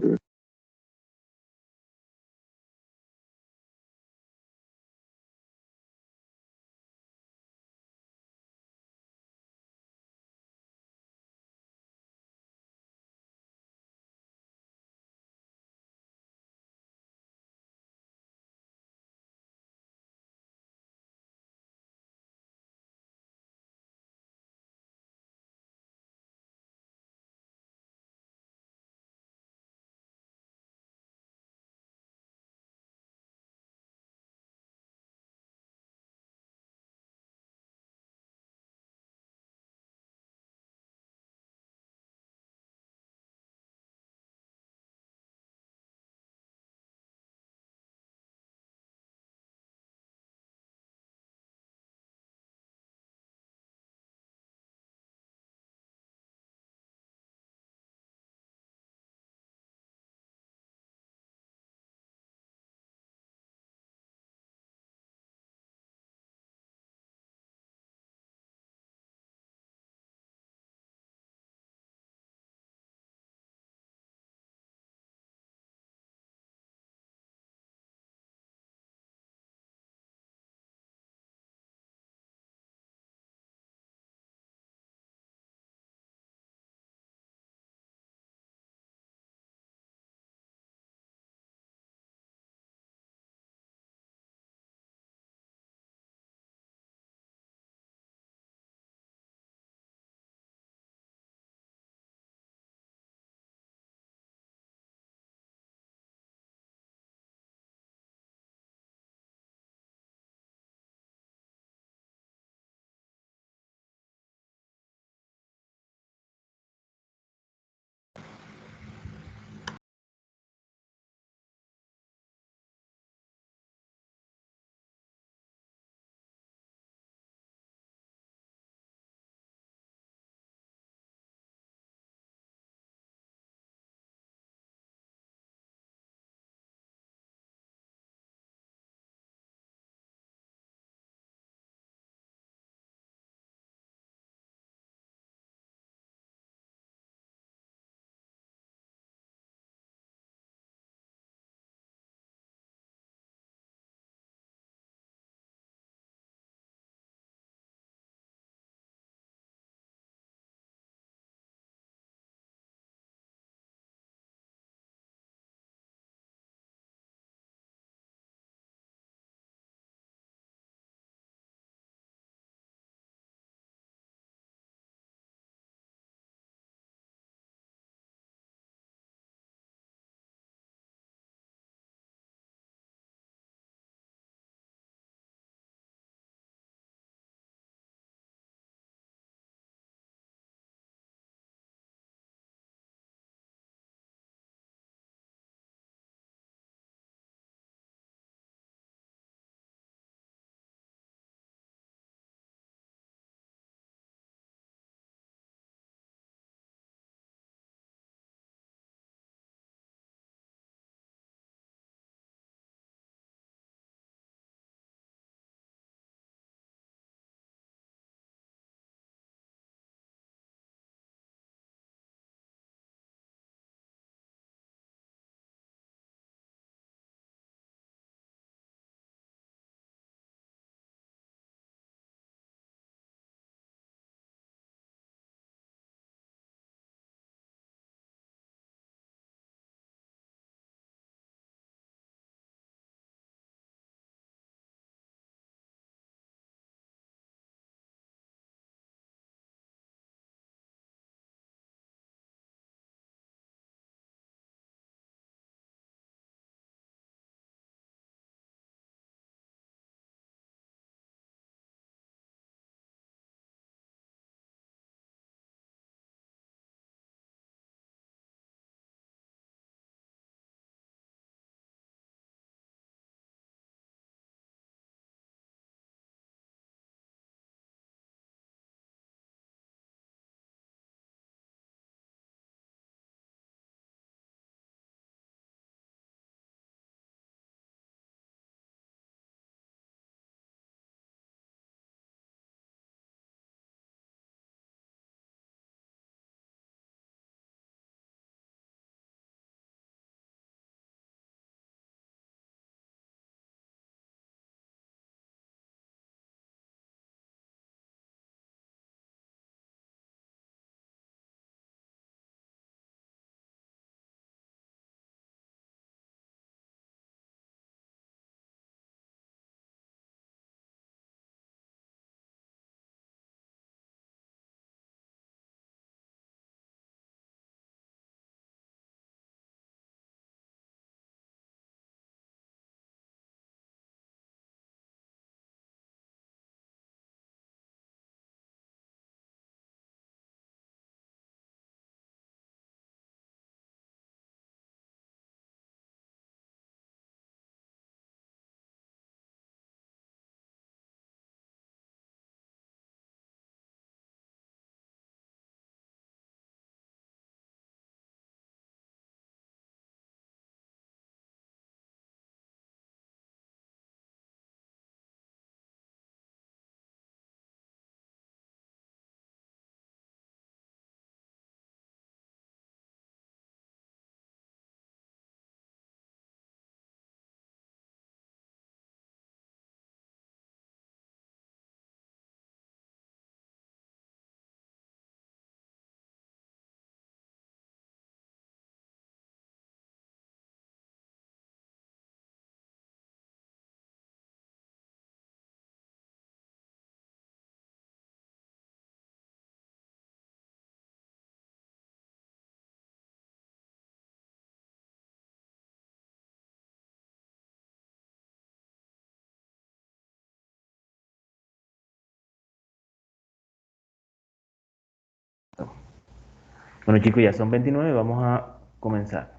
Bueno, chicos, ya son 29, vamos a comenzar.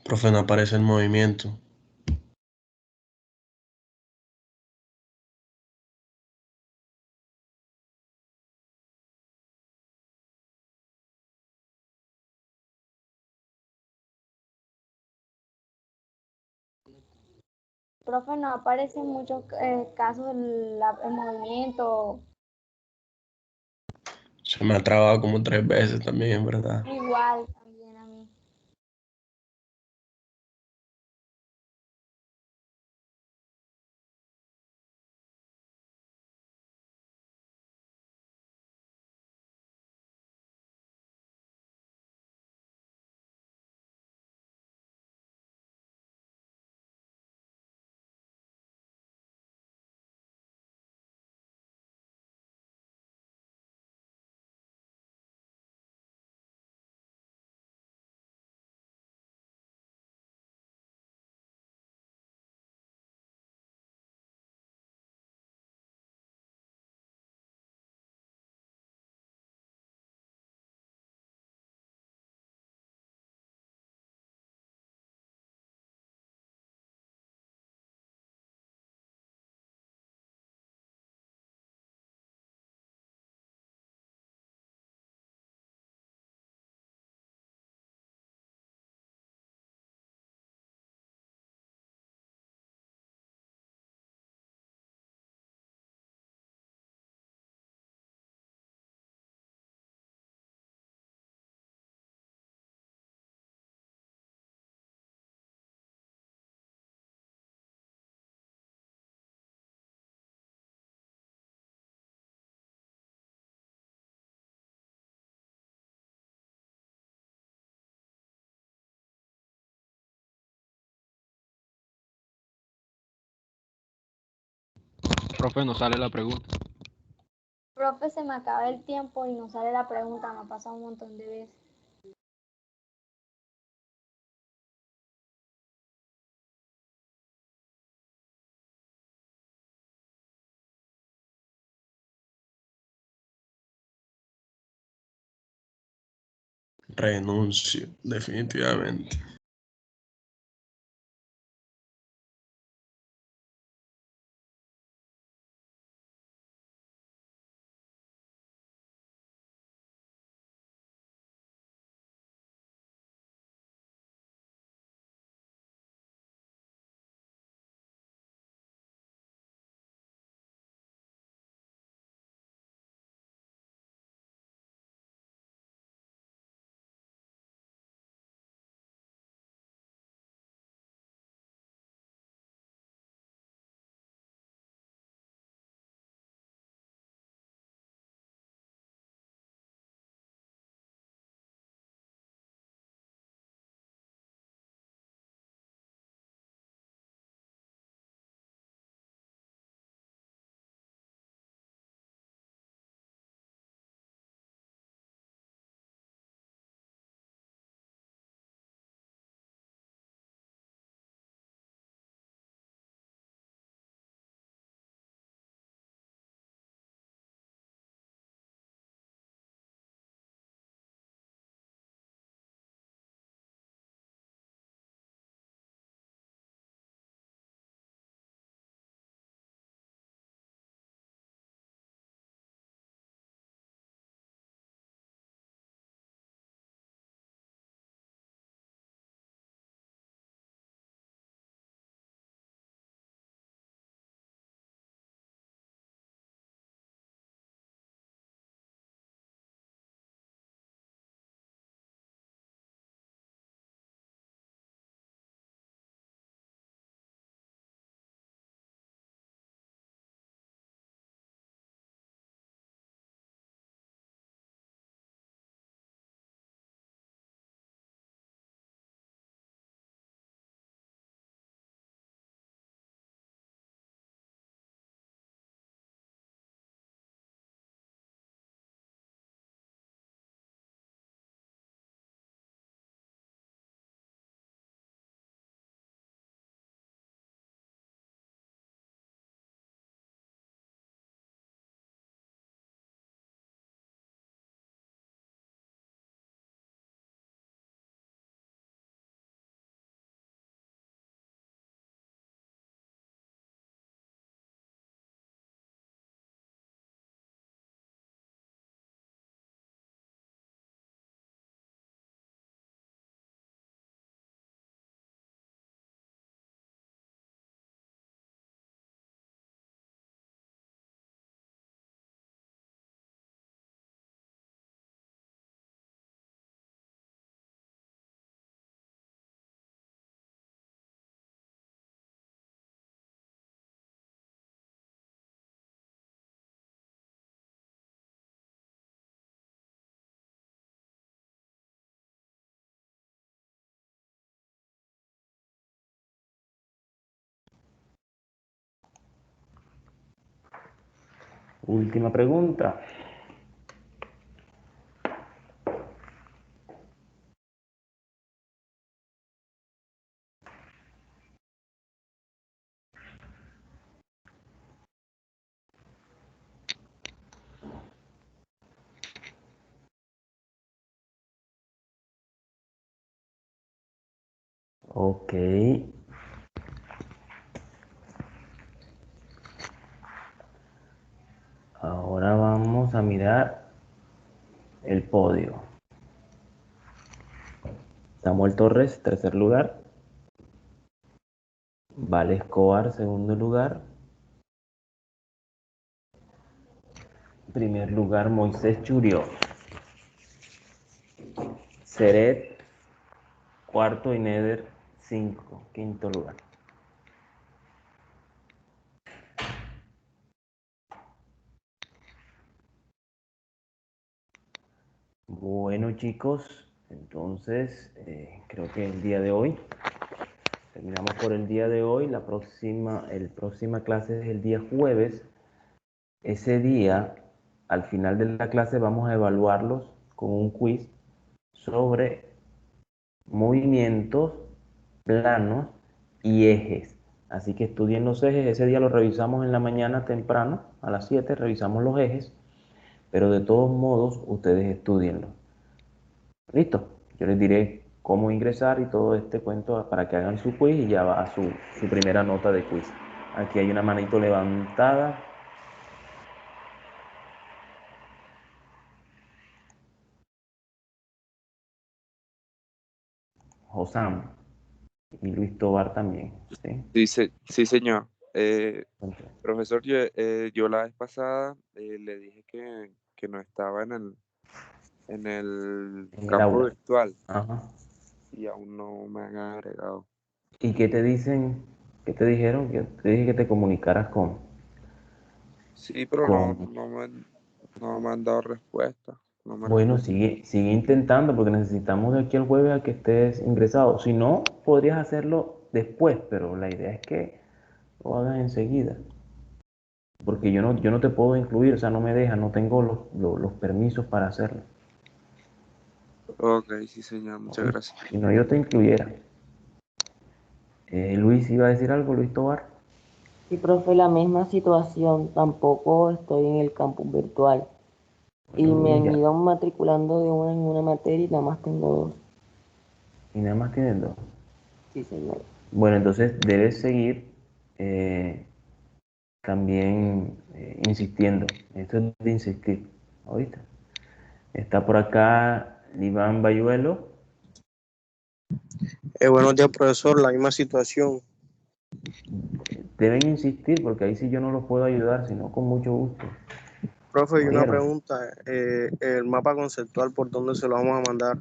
Profe, no aparece el movimiento. Profe, no aparece en muchos casos el movimiento. Se me ha trabado como 3 veces también, en verdad. Igual también a mí. Profe, no sale la pregunta. Profe, se me acaba el tiempo y no sale la pregunta, me ha pasado un montón de veces. Renuncio, definitivamente. Última pregunta. Ok. Ahora vamos a mirar el podio. Samuel Torres, tercer lugar. Vale Escobar, segundo lugar. Primer lugar, Moisés Churió. Seret, cuarto, y Neder, 5, quinto lugar. Bueno, chicos, entonces creo que el día de hoy terminamos por el día de hoy. La próxima clase es el día jueves. Ese día, al final de la clase, vamos a evaluarlos con un quiz sobre movimientos, planos y ejes. Así que estudien los ejes. Ese día lo revisamos en la mañana temprano, a las 7, revisamos los ejes, pero de todos modos ustedes estudienlo. Listo, yo les diré cómo ingresar y todo este cuento para que hagan su quiz y ya va a su primera nota de quiz. Aquí hay una manito levantada. Josam y Luis Tobar también, ¿sí? Sí, señor. Profesor, yo la vez pasada le dije que no estaba en el En el campo aula. virtual Ajá. y aún no me han agregado. ¿Y qué te dicen? ¿Qué te dijeron? Que te dije que te comunicaras con... Sí, pero con... no me han dado respuesta. No me Bueno, responden. sigue intentando porque necesitamos de aquí al jueves a que estés ingresado. Si no, podrías hacerlo después, pero la idea es que lo hagas enseguida. Porque yo no te puedo incluir, o sea, no me deja, no tengo los permisos para hacerlo. Ok, sí, señor, muchas ¿Oíste? gracias. Si no, yo te incluyera. Luis, ¿iba a decir algo, Luis Tobar? Sí, profe, la misma situación. Tampoco estoy en el campus virtual. Y Bueno, me Luis, han ya. ido matriculando de una en una materia y nada más tengo 2. Y nada más tienen 2. Sí, señor. Bueno, entonces debes seguir también insistiendo. Esto es de insistir. ¿Oíste? Está por acá Iván Bayuelo. Buenos días, profesor. La misma situación. Deben insistir porque ahí sí yo no los puedo ayudar, sino con mucho gusto. Profe, y una ¿Oyeron? pregunta. El mapa conceptual, ¿por dónde se lo vamos a mandar?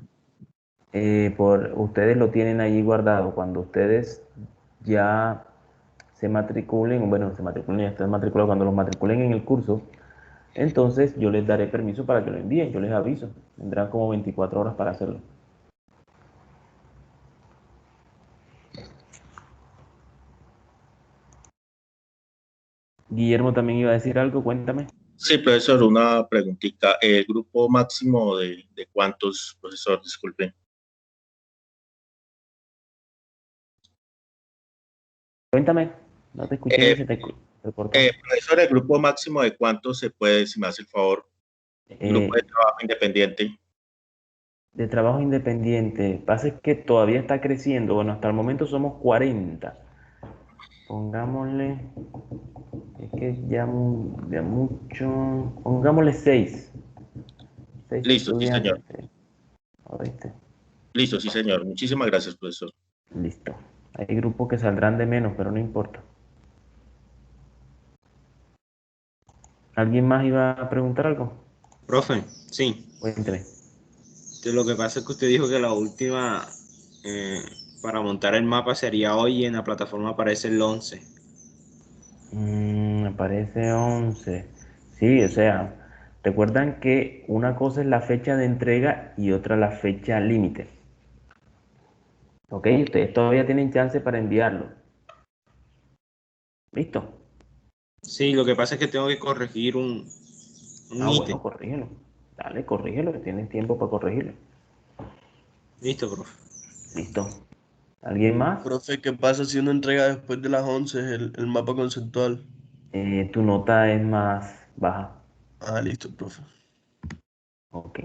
Ustedes lo tienen allí guardado. Cuando ustedes ya se matriculen, bueno, ya están matriculados, cuando los matriculen en el curso, entonces yo les daré permiso para que lo envíen, yo les aviso. Tendrán como 24 horas para hacerlo. Guillermo también iba a decir algo, cuéntame. Sí, profesor, una preguntita. ¿El grupo máximo de cuántos, profesor? Disculpe. Cuéntame, no te escuché bien, se te cortó. Profesor, ¿el grupo máximo de cuántos se puede, si me hace el favor? Grupo de trabajo independiente. De trabajo independiente, pasa es que todavía está creciendo. Bueno, hasta el momento somos 40. Pongámosle, es que ya mucho, pongámosle 6. 6 Listo, sí, señor. estudiantes. ¿Oíste? Listo, sí, señor. Muchísimas gracias, profesor. Listo. Hay grupos que saldrán de menos, pero no importa. ¿Alguien más iba a preguntar algo? Profe, sí. Cuénteme. Lo que pasa es que usted dijo que la última para montar el mapa sería hoy y en la plataforma aparece el 11. Aparece 11. Sí, o sea, recuerdan que una cosa es la fecha de entrega y otra la fecha límite. Ok, ustedes todavía tienen chance para enviarlo. ¿Listo? Sí, lo que pasa es que tengo que corregir un ítem. Bueno, corrígelo. Dale, corrígelo, que tienes tiempo para corregirlo. Listo, profe. Listo. ¿Alguien más? Profe, ¿qué pasa si uno entrega después de las 11 el mapa conceptual? Tu nota es más baja. Ah, listo, profe. Ok.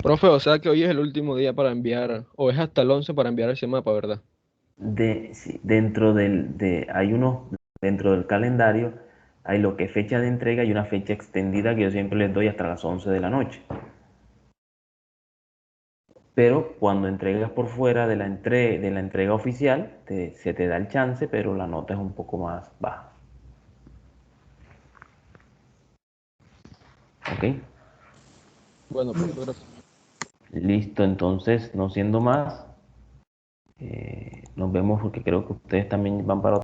Profe, o sea que hoy es el último día para enviar, o es hasta el 11 para enviar ese mapa, ¿verdad? Sí, hay unos, dentro del calendario, hay lo que es fecha de entrega y una fecha extendida que yo siempre les doy hasta las 11 de la noche. Pero cuando entregas por fuera de la entrega oficial, se te da el chance, pero la nota es un poco más baja. ¿Ok? Bueno, profe, gracias. Listo, entonces, no siendo más, nos vemos porque creo que ustedes también van para